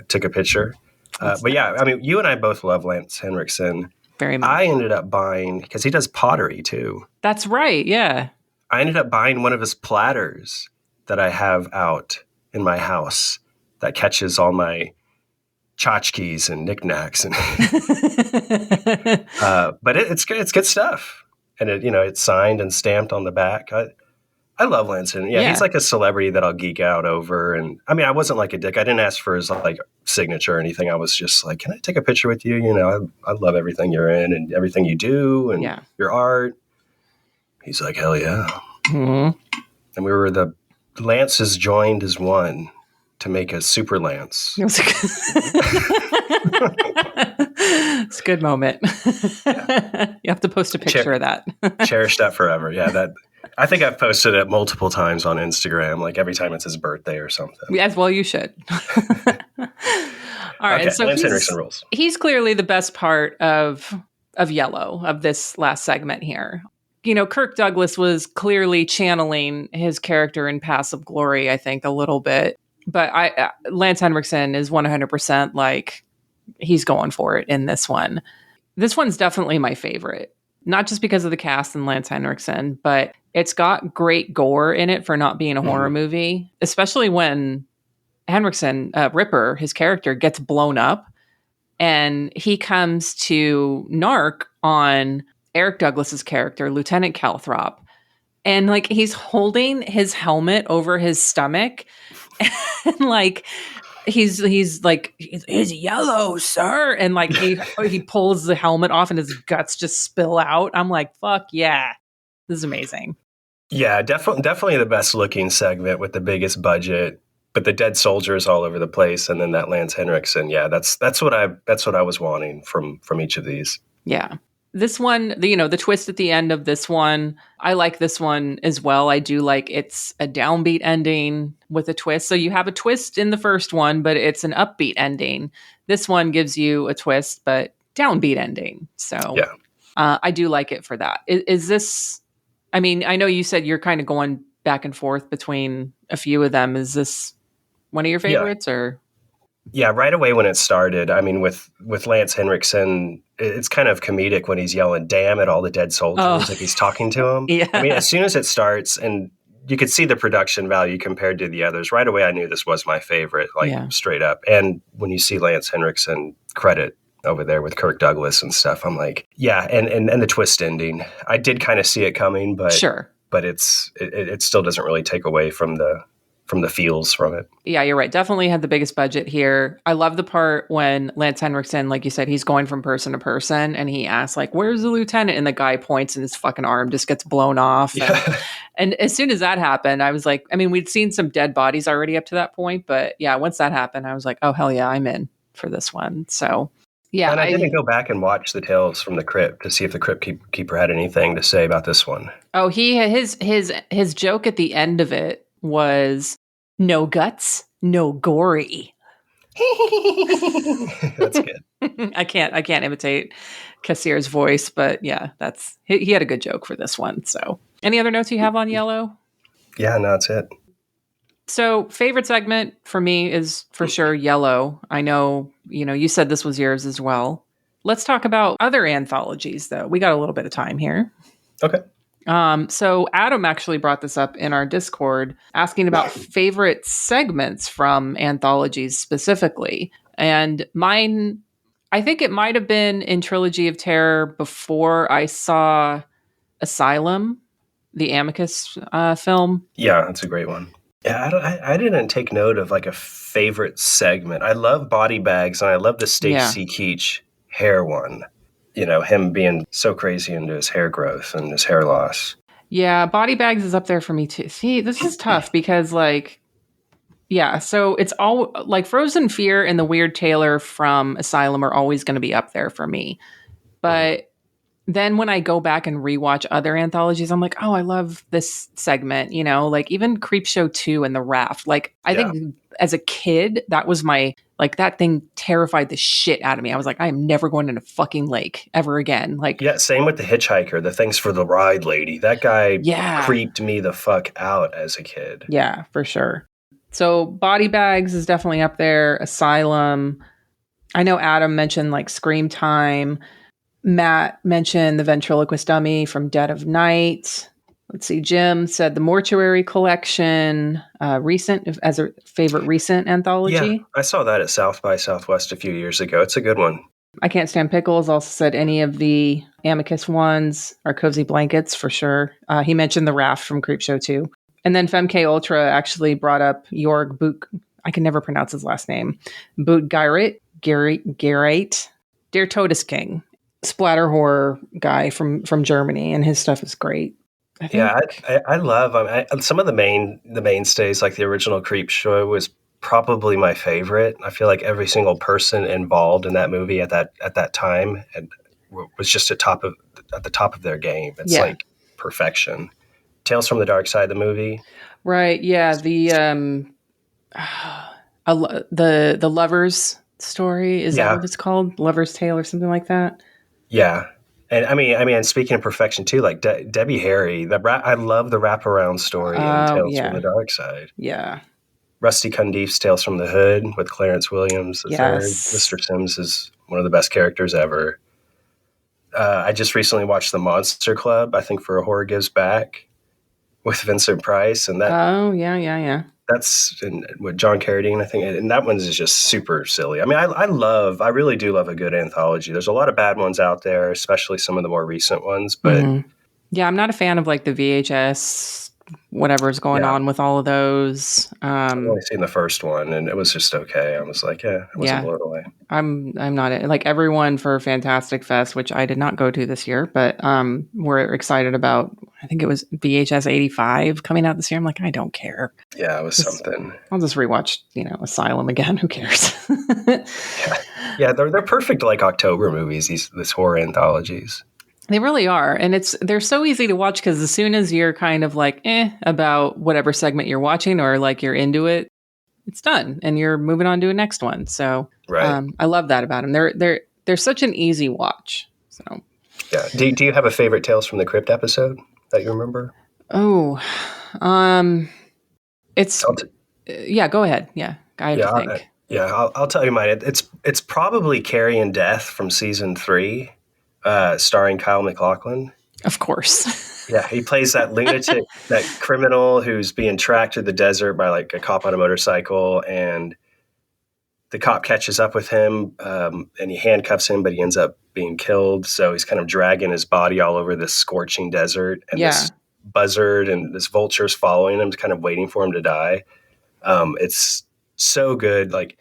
Speaker 5: took a picture. But yeah, I mean, you and I both love Lance Henriksen.
Speaker 4: Very much.
Speaker 5: I ended up buying, because he does pottery too.
Speaker 4: That's right. Yeah.
Speaker 5: I ended up buying one of his platters that I have out in my house that catches all my tchotchkes and knickknacks. And but it's good. It's good stuff. And it's signed and stamped on the back. I love Lance Henriksen. Yeah, he's like a celebrity that I'll geek out over. And I mean, I wasn't like a dick. I didn't ask for his like signature or anything. I was just like, can I take a picture with you? I love everything you're in and everything you do and your art. He's like, hell yeah. Mm-hmm. And we were Lance has joined as one to make a super Lance.
Speaker 4: It's a good moment. You have to post a picture of that.
Speaker 5: Cherish that forever. Yeah, I think I've posted it multiple times on Instagram, like every time it's his birthday or something.
Speaker 4: As well, you should. All right,
Speaker 5: okay,
Speaker 4: so
Speaker 5: Lance Henriksen rules.
Speaker 4: He's clearly the best part of Yellow, of this last segment here. Kirk Douglas was clearly channeling his character in Passive Glory, I think, a little bit. But Lance Henriksen is 100% like he's going for it in this one. This one's definitely my favorite, not just because of the cast and Lance Henriksen, but it's got great gore in it for not being a horror movie, especially when Henriksen, Ripper, his character, gets blown up and he comes to narc on Eric Douglas's character, Lieutenant Calthrop. And like he's holding his helmet over his stomach and like he's like, it's yellow, sir. And like he pulls the helmet off and his guts just spill out. I'm like, fuck yeah. This is amazing.
Speaker 5: Yeah, definitely the best looking segment with the biggest budget, but the dead soldiers all over the place. And then that Lance Henriksen. Yeah, that's what I was wanting from each of these.
Speaker 4: Yeah. This one, the twist at the end of this one, I like this one as well. I do like it's a downbeat ending with a twist. So you have a twist in the first one, but it's an upbeat ending. This one gives you a twist, but downbeat ending. So yeah. I do like it for that. Is this, I mean, I know you said you're kind of going back and forth between a few of them. Is this one of your favorites or?
Speaker 5: Yeah, right away when it started, I mean, with Lance Henriksen, it's kind of comedic when he's yelling, damn at all the dead soldiers, like he's talking to them.
Speaker 4: Yeah.
Speaker 5: I mean, as soon as it starts and you could see the production value compared to the others, right away I knew this was my favorite, straight up. And when you see Lance Henriksen credit over there with Kirk Douglas and stuff, I'm like, yeah, and the twist ending. I did kind of see it coming, but
Speaker 4: sure.
Speaker 5: But it still doesn't really take away from the feels from it.
Speaker 4: Yeah, you're right. Definitely had the biggest budget here. I love the part when Lance Henriksen, like you said, he's going from person to person and he asks like, where's the lieutenant? And the guy points and his fucking arm just gets blown off.
Speaker 5: Yeah.
Speaker 4: And as soon as that happened, I was like, I mean, we'd seen some dead bodies already up to that point, but yeah, once that happened, I was like, oh, hell yeah, I'm in for this one. So yeah.
Speaker 5: And I didn't go back and watch the Tales from the Crypt to see if the Crypt Keeper had anything to say about this one.
Speaker 4: Oh, his joke at the end of it was no guts, no gory.
Speaker 5: That's good.
Speaker 4: I can't imitate Kassir's voice, but yeah, he had a good joke for this one. So any other notes you have on Yellow?
Speaker 5: Yeah, no, that's it.
Speaker 4: So favorite segment for me is for sure Yellow. I know, you said this was yours as well. Let's talk about other anthologies though. We got a little bit of time here.
Speaker 5: Okay.
Speaker 4: So Adam actually brought this up in our Discord, asking about favorite segments from anthologies specifically. And mine, I think it might have been in Trilogy of Terror before I saw Asylum, the Amicus film.
Speaker 5: Yeah, that's a great one. Yeah, I didn't take note of like a favorite segment. I love Body Bags and I love the Stacy Keach hair one. Him being so crazy into his hair growth and his hair loss.
Speaker 4: Yeah, Body Bags is up there for me too. See, this is tough because so it's all like Frozen Fear and the Weird Tailor from Asylum are always going to be up there for me. But then when I go back and rewatch other anthologies, I'm like, oh, I love this segment, like even Creepshow 2 and The Raft. Like I think as a kid, that was my Like that thing terrified the shit out of me. I was like, I am never going in a fucking lake ever again. Like,
Speaker 5: Yeah, same with the Hitchhiker, the Thanks for the Ride lady. That guy
Speaker 4: Yeah.
Speaker 5: creeped me the fuck out as a kid.
Speaker 4: yeah, for sure. So Body Bags is definitely up there. Asylum. I know Adam mentioned like Scream Time. Matt mentioned the ventriloquist dummy from Dead of Night. Let's see. Jim said the Mortuary Collection, recent as a favorite recent anthology.
Speaker 5: Yeah, I saw that at South by Southwest a few years ago. It's a good one.
Speaker 4: I Can't Stand Pickles also said any of the Amicus ones are cozy blankets for sure. He mentioned the Raft from Creepshow too. And then Femke Ultra actually brought up Jorg Boot. I can never pronounce his last name. Boot Garrett, Der Todesking, splatter horror guy from Germany, and his stuff is great. I think,
Speaker 5: Yeah, I love some of the mainstays, like the original Creepshow was probably my favorite. I feel like every single person involved in that movie at that time was just at the top of their game. It's like perfection. Tales from the Dark Side, the movie.
Speaker 4: Right. Yeah. The Lover's Story, is that what it's called? Lover's Tale or something like that.
Speaker 5: Yeah. And I mean, speaking of perfection too, like Debbie Harry, I love the wraparound story in Tales from the Dark Side.
Speaker 4: Yeah.
Speaker 5: Rusty Cundiff's Tales from the Hood with Clarence Williams the third. Mr. Sims is one of the best characters ever. I just recently watched The Monster Club, I think for A Horror Gives Back, with Vincent Price, and that.
Speaker 4: Oh yeah.
Speaker 5: That's with John Carradine, I think, and that one's is just super silly. I mean, I really do love a good anthology. There's a lot of bad ones out there, especially some of the more recent ones. But
Speaker 4: yeah, I'm not a fan of like the VHS whatever's going on with all of those.
Speaker 5: I've only seen the first one, and it was just okay. I was like, I wasn't blown away.
Speaker 4: I'm not like everyone for Fantastic Fest, which I did not go to this year, but we're excited about. I think it was VHS 85 coming out this year. I'm like, I don't care.
Speaker 5: Yeah, it was something.
Speaker 4: I'll just rewatch, Asylum again. Who cares?
Speaker 5: yeah, they're perfect like October movies. These horror anthologies.
Speaker 4: They really are. And they're so easy to watch because as soon as you're kind of like, about whatever segment you're watching or like you're into it, it's done and you're moving on to a next one. So I love that about them. They're such an easy watch. So
Speaker 5: yeah. Do you have a favorite Tales from the Crypt episode that you remember?
Speaker 4: Oh, it's, go ahead. Yeah. I have to think.
Speaker 5: I'll tell you mine. It's probably Carrie and Death from season 3. Starring Kyle MacLachlan.
Speaker 4: Of course.
Speaker 5: Yeah, he plays that lunatic, that criminal who's being tracked through the desert by like a cop on a motorcycle, and the cop catches up with him, and he handcuffs him, but he ends up being killed. So he's kind of dragging his body all over this scorching desert, and this buzzard and this vulture's following him, kind of waiting for him to die. It's so good. Like,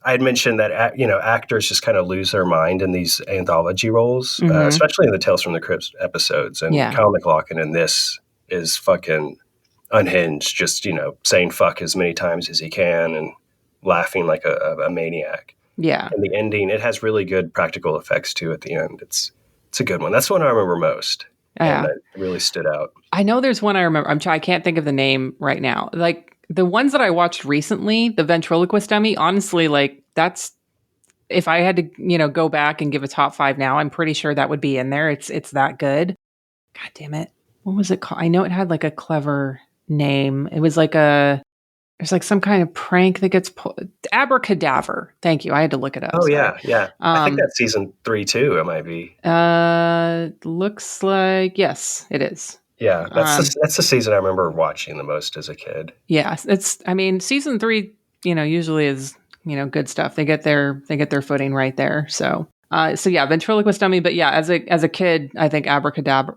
Speaker 5: I had mentioned that, actors just kind of lose their mind in these anthology roles, especially in the Tales from the Crypt episodes. And Kyle MacLachlan in this is fucking unhinged, just, saying fuck as many times as he can and laughing like a maniac.
Speaker 4: Yeah.
Speaker 5: And the ending, it has really good practical effects too at the end. It's a good one. That's the one I remember most.
Speaker 4: Yeah.
Speaker 5: And it really stood out.
Speaker 4: I know there's one I remember. I can't think of the name right now. Like, the ones that I watched recently, the ventriloquist dummy, honestly, like that's, if I had to, go back and give a top 5 now, I'm pretty sure that would be in there. It's that good. God damn it. What was it called? I know it had like a clever name. It was like there's like some kind of prank that gets Abracadaver. Thank you. I had to look it up.
Speaker 5: Oh, yeah. Yeah. I think that's season 3 too. It might be.
Speaker 4: Looks like, yes, it is.
Speaker 5: Yeah, that's the season I remember watching the most as a kid.
Speaker 4: Yeah, season 3, usually is, good stuff. They get their footing right there. So yeah, ventriloquist dummy. But yeah, as a kid, I think Abracadaver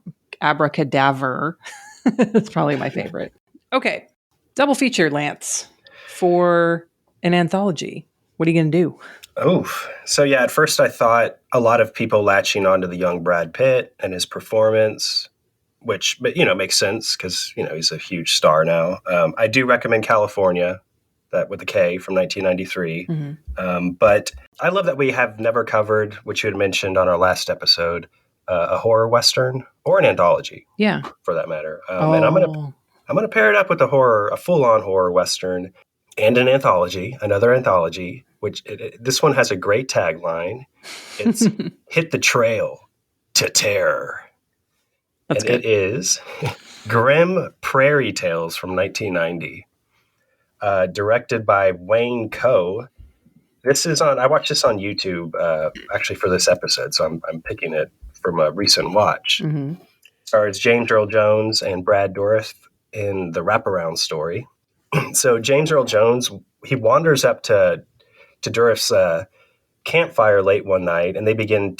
Speaker 4: is probably my favorite. Okay, double feature, Lance, for an anthology. What are you gonna do?
Speaker 5: Oh, so yeah. At first, I thought a lot of people latching onto the young Brad Pitt and his performance. But makes sense because, he's a huge star now. I do recommend California, that with a K, from 1993. But I love that we have never covered, which you had mentioned on our last episode, a horror Western or an anthology.
Speaker 4: Yeah.
Speaker 5: For that matter. And I'm going to pair it up with a full-on horror Western. and an anthology, another anthology, which this one has a great tagline. It's Hit the Trail to Terror.
Speaker 4: That's
Speaker 5: and
Speaker 4: good.
Speaker 5: It is Grim Prairie Tales from 1990, directed by Wayne Coe. I watched this on YouTube, actually for this episode, so I'm picking it from a recent watch.
Speaker 4: Mm-hmm.
Speaker 5: Stars James Earl Jones and Brad Dourif in the wraparound story. So James Earl Jones, he wanders up to Dourif's campfire late one night, and they begin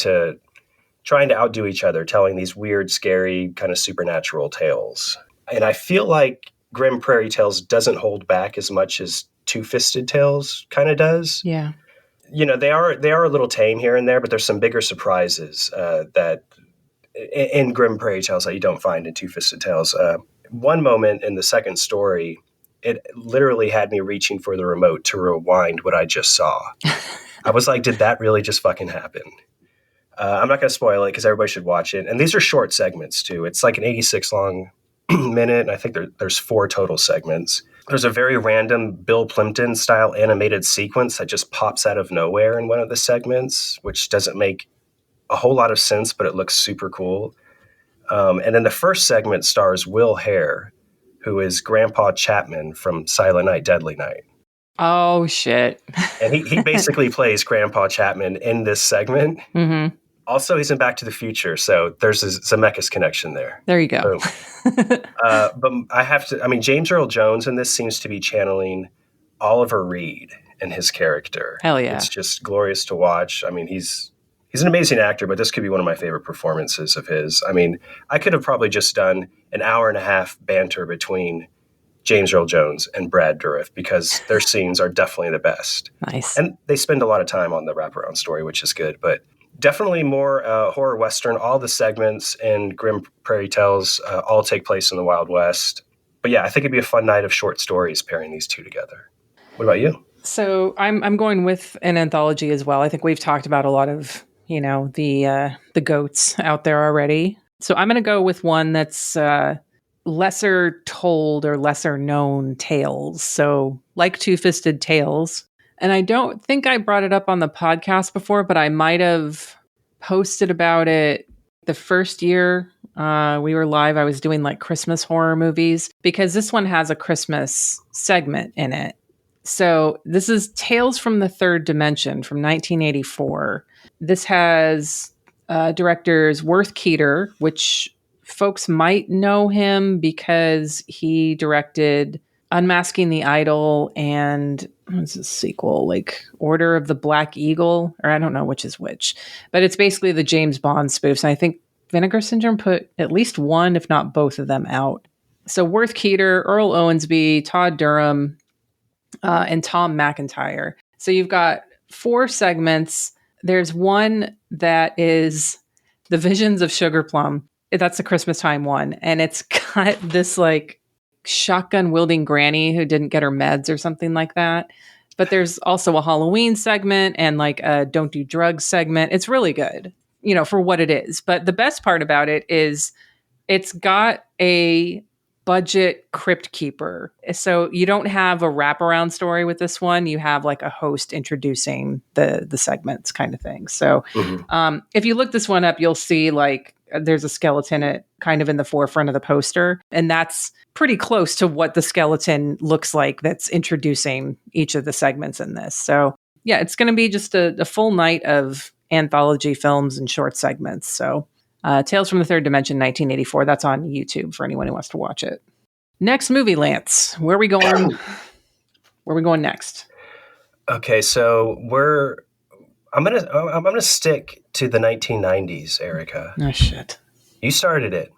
Speaker 5: trying to outdo each other, telling these weird, scary, kind of supernatural tales. And I feel like Grim Prairie Tales doesn't hold back as much as Two-Fisted Tales kind of does.
Speaker 4: Yeah.
Speaker 5: You know, they are a little tame here and there, but there's some bigger surprises that in Grim Prairie Tales that you don't find in Two-Fisted Tales. One moment in the second story, it literally had me reaching for the remote to rewind what I just saw. I was like, did that really just fucking happen? I'm not going to spoil it because everybody should watch it. And these are short segments too. It's like an 86 long minute, and I think there's 4 total segments. There's a very random Bill Plimpton style animated sequence that just pops out of nowhere in one of the segments, which doesn't make a whole lot of sense, but it looks super cool. And then the first segment stars Will Hare, who is Grandpa Chapman from Silent Night, Deadly Night.
Speaker 4: Oh, shit.
Speaker 5: And he basically plays Grandpa Chapman in this segment.
Speaker 4: Mm-hmm.
Speaker 5: Also, he's in Back to the Future, so there's a Zemeckis connection there.
Speaker 4: There you go.
Speaker 5: But James Earl Jones in this seems to be channeling Oliver Reed in his character.
Speaker 4: Hell yeah.
Speaker 5: It's just glorious to watch. I mean, he's an amazing actor, but this could be one of my favorite performances of his. I mean, I could have probably just done an hour and a half banter between James Earl Jones and Brad Dourif because their scenes are definitely the best.
Speaker 4: Nice.
Speaker 5: And they spend a lot of time on the wraparound story, which is good, but definitely more horror Western. All the segments in Grim Prairie Tales all take place in the Wild West. But yeah, I think it'd be a fun night of short stories pairing these two together. What about you?
Speaker 4: So I'm going with an anthology as well. I think we've talked about a lot of, the goats out there already. So I'm going to go with one that's lesser told or lesser known tales. So like Two-Fisted Tales. And I don't think I brought it up on the podcast before, but I might have posted about it the first year we were live. I was doing like Christmas horror movies because this one has a Christmas segment in it. So this is Tales from the Third Dimension from 1984. This has directors Worth Keeter, which folks might know him because he directed Unmasking the Idol and what's the sequel, like Order of the Black Eagle, or I don't know which is which, but it's basically the James Bond spoofs. And I think Vinegar Syndrome put at least one, if not both of them out. So Worth Keeter, Earl Owensby, Todd Durham, and Tom McIntyre. So you've got 4 segments. There's one that is The Visions of Sugar Plum. That's the Christmas time one. And it's got this like shotgun wielding granny who didn't get her meds or something like that. But there's also a Halloween segment and like a don't do drugs segment. It's really good, for what it is. But the best part about it is it's got a budget crypt keeper. So you don't have a wraparound story with this one. You have like a host introducing the segments kind of thing. So if you look this one up, you'll see like there's a skeleton kind of in the forefront of the poster. And that's pretty close to what the skeleton looks like that's introducing each of the segments in this. So yeah, it's going to be just a full night of anthology films and short segments. So Tales from the Third Dimension, 1984. That's on YouTube for anyone who wants to watch it. Next movie, Lance. Where are we going? Where are we going next?
Speaker 5: Okay, so I'm gonna stick to the 1990s, Erica.
Speaker 4: Oh shit!
Speaker 5: You started it,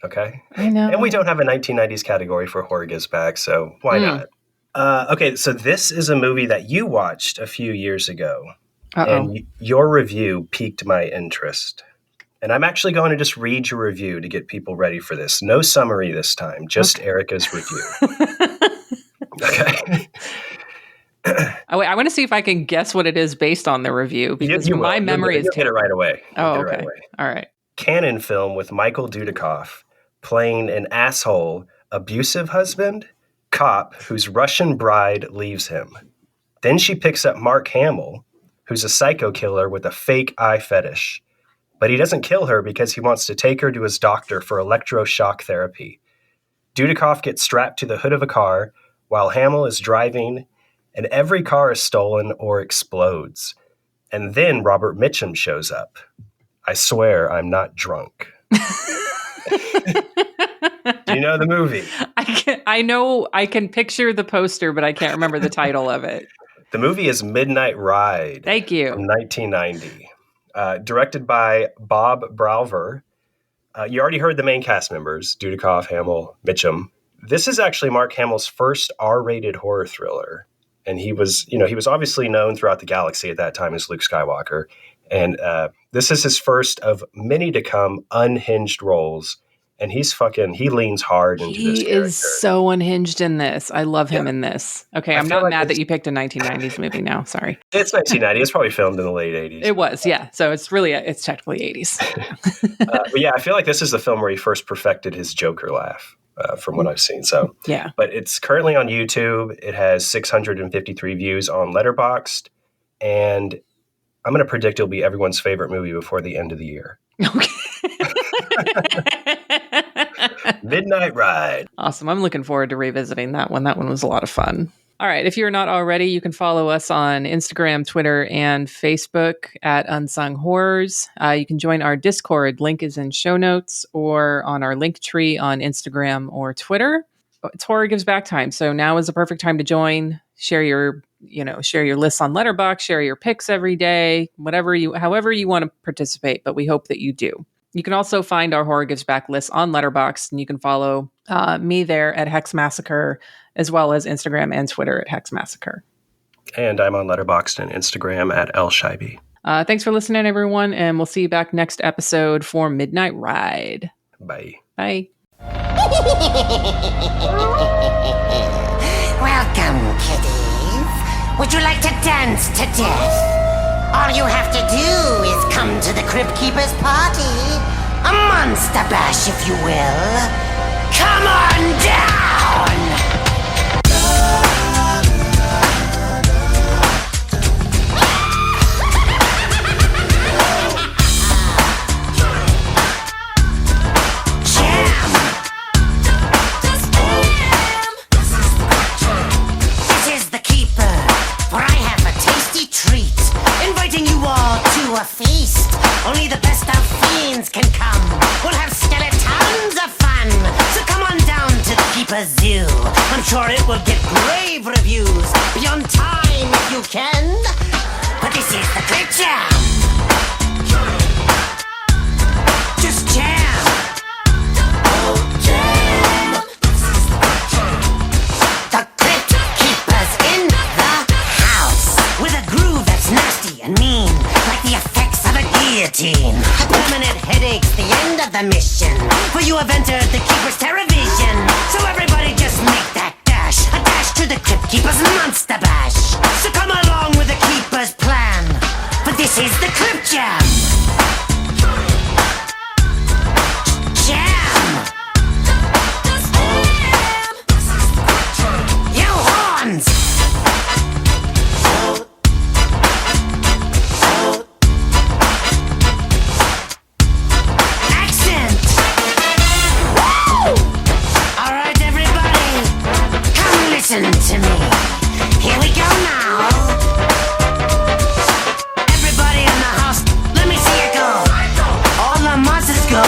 Speaker 5: okay?
Speaker 4: I know.
Speaker 5: And we don't have a 1990s category for Horror Gives Back, so why not? Okay, so this is a movie that you watched a few years ago, and your review piqued my interest. And I'm actually going to just read your review to get people ready for this. No summary this time, just Erica's review. Okay.
Speaker 4: I want to see if I can guess what it is based on the review because my memory is...
Speaker 5: You'll get it right away.
Speaker 4: Oh, okay. All right.
Speaker 5: Canon film with Michael Dudikoff playing an asshole, abusive husband, cop whose Russian bride leaves him. Then she picks up Mark Hamill, who's a psycho killer with a fake eye fetish. But he doesn't kill her because he wants to take her to his doctor for electroshock therapy. Dudikoff gets strapped to the hood of a car while Hamill is driving, and every car is stolen or explodes. And then Robert Mitchum shows up. I swear I'm not drunk. Do you know the movie?
Speaker 4: I know, I can picture the poster, but I can't remember the title of it.
Speaker 5: The movie is Midnight Ride.
Speaker 4: Thank you.
Speaker 5: From 1990. Directed by Bob Browver. You already heard the main cast members, Dudikoff, Hamill, Mitchum. This is actually Mark Hamill's first R-rated horror thriller. And he was obviously known throughout the galaxy at that time as Luke Skywalker. And this is his first of many to come unhinged roles. And he leans hard into this character. He
Speaker 4: is so unhinged in this. I love him in this. Okay, I'm not mad that you picked a 1990s movie now. Sorry.
Speaker 5: It's 1990. It's probably filmed in the late 80s.
Speaker 4: It was, yeah. So it's technically 80s.
Speaker 5: But yeah, I feel like this is the film where he first perfected his Joker laugh, from what I've seen. So
Speaker 4: yeah.
Speaker 5: But it's currently on YouTube. It has 653 views on Letterboxd. And I'm going to predict it'll be everyone's favorite movie before the end of the year.
Speaker 4: Okay.
Speaker 5: Midnight Ride.
Speaker 4: Awesome. I'm looking forward to revisiting that one. That one was a lot of fun. All right. If you're not already, you can follow us on Instagram, Twitter, and Facebook at Unsung Horrors. You can join our Discord. Link is in show notes or on our link tree on Instagram or Twitter. It's Horror Gives Back time. So now is the perfect time to join. Share your lists on Letterboxd, share your picks every day, however you want to participate, but we hope that you do. You can also find our Horror Gives Back list on Letterboxd, and you can follow me there at Hex Massacre, as well as Instagram and Twitter at Hex Massacre.
Speaker 5: And I'm on Letterboxd and Instagram at El Shaibi.
Speaker 4: Thanks for listening, everyone, and we'll see you back next episode for Midnight Ride.
Speaker 5: Bye.
Speaker 4: Bye.
Speaker 8: Welcome, kiddies. Would you like to dance to death? All you have to do is come to the Crypt Keeper's party. A monster bash, if you will. Come on down! A feast. Only the best of fiends can come. We'll have skeletons of fun. So come on down to the Keeper's Zoo. I'm sure it will get rave reviews. Be on time if you can. But this is the Crypt Jam. Just jam. Oh, jam. The Crypt Keeper's in the house. With a groove that's nasty and mean. The effects of a guillotine. Permanent headaches, the end of the mission. For you have entered the Keeper's TerraVision. So everybody just make that dash. A dash to the Crypt Keeper's Monster Bash. So come along with the Keeper's plan. For this is the Crypt Jam. Jam! You horns! Listen to me. Here we go now. Everybody in the house, let me see you go. All the monsters go.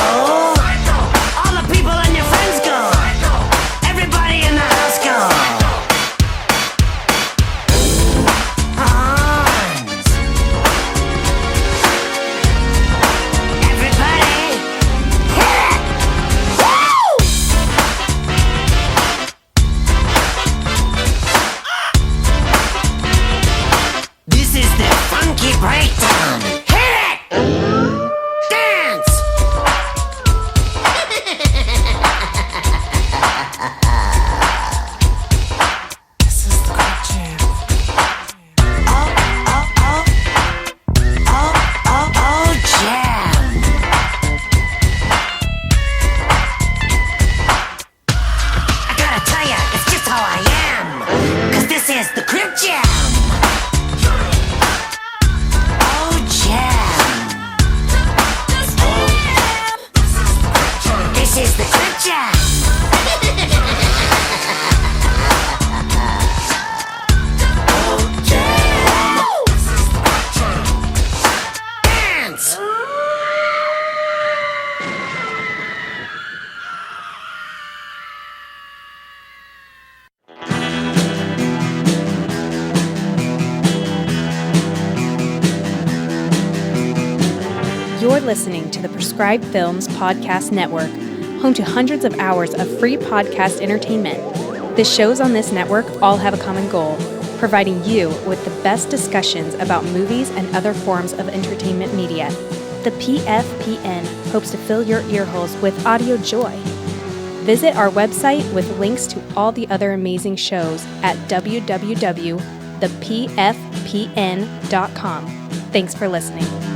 Speaker 8: All the people and your friends go. Everybody in the house go. Hans. Everybody, hit it. Woo! jam. Oh, jam. This is the good jam. Oh, jam. Dance.
Speaker 9: You're listening to the Prescribed Films Podcast Network, home to hundreds of hours of free podcast entertainment. The shows on this network all have a common goal, providing you with the best discussions about movies and other forms of entertainment media. The PFPN hopes to fill your earholes with audio joy. Visit our website with links to all the other amazing shows at www.thepfpn.com. Thanks for listening.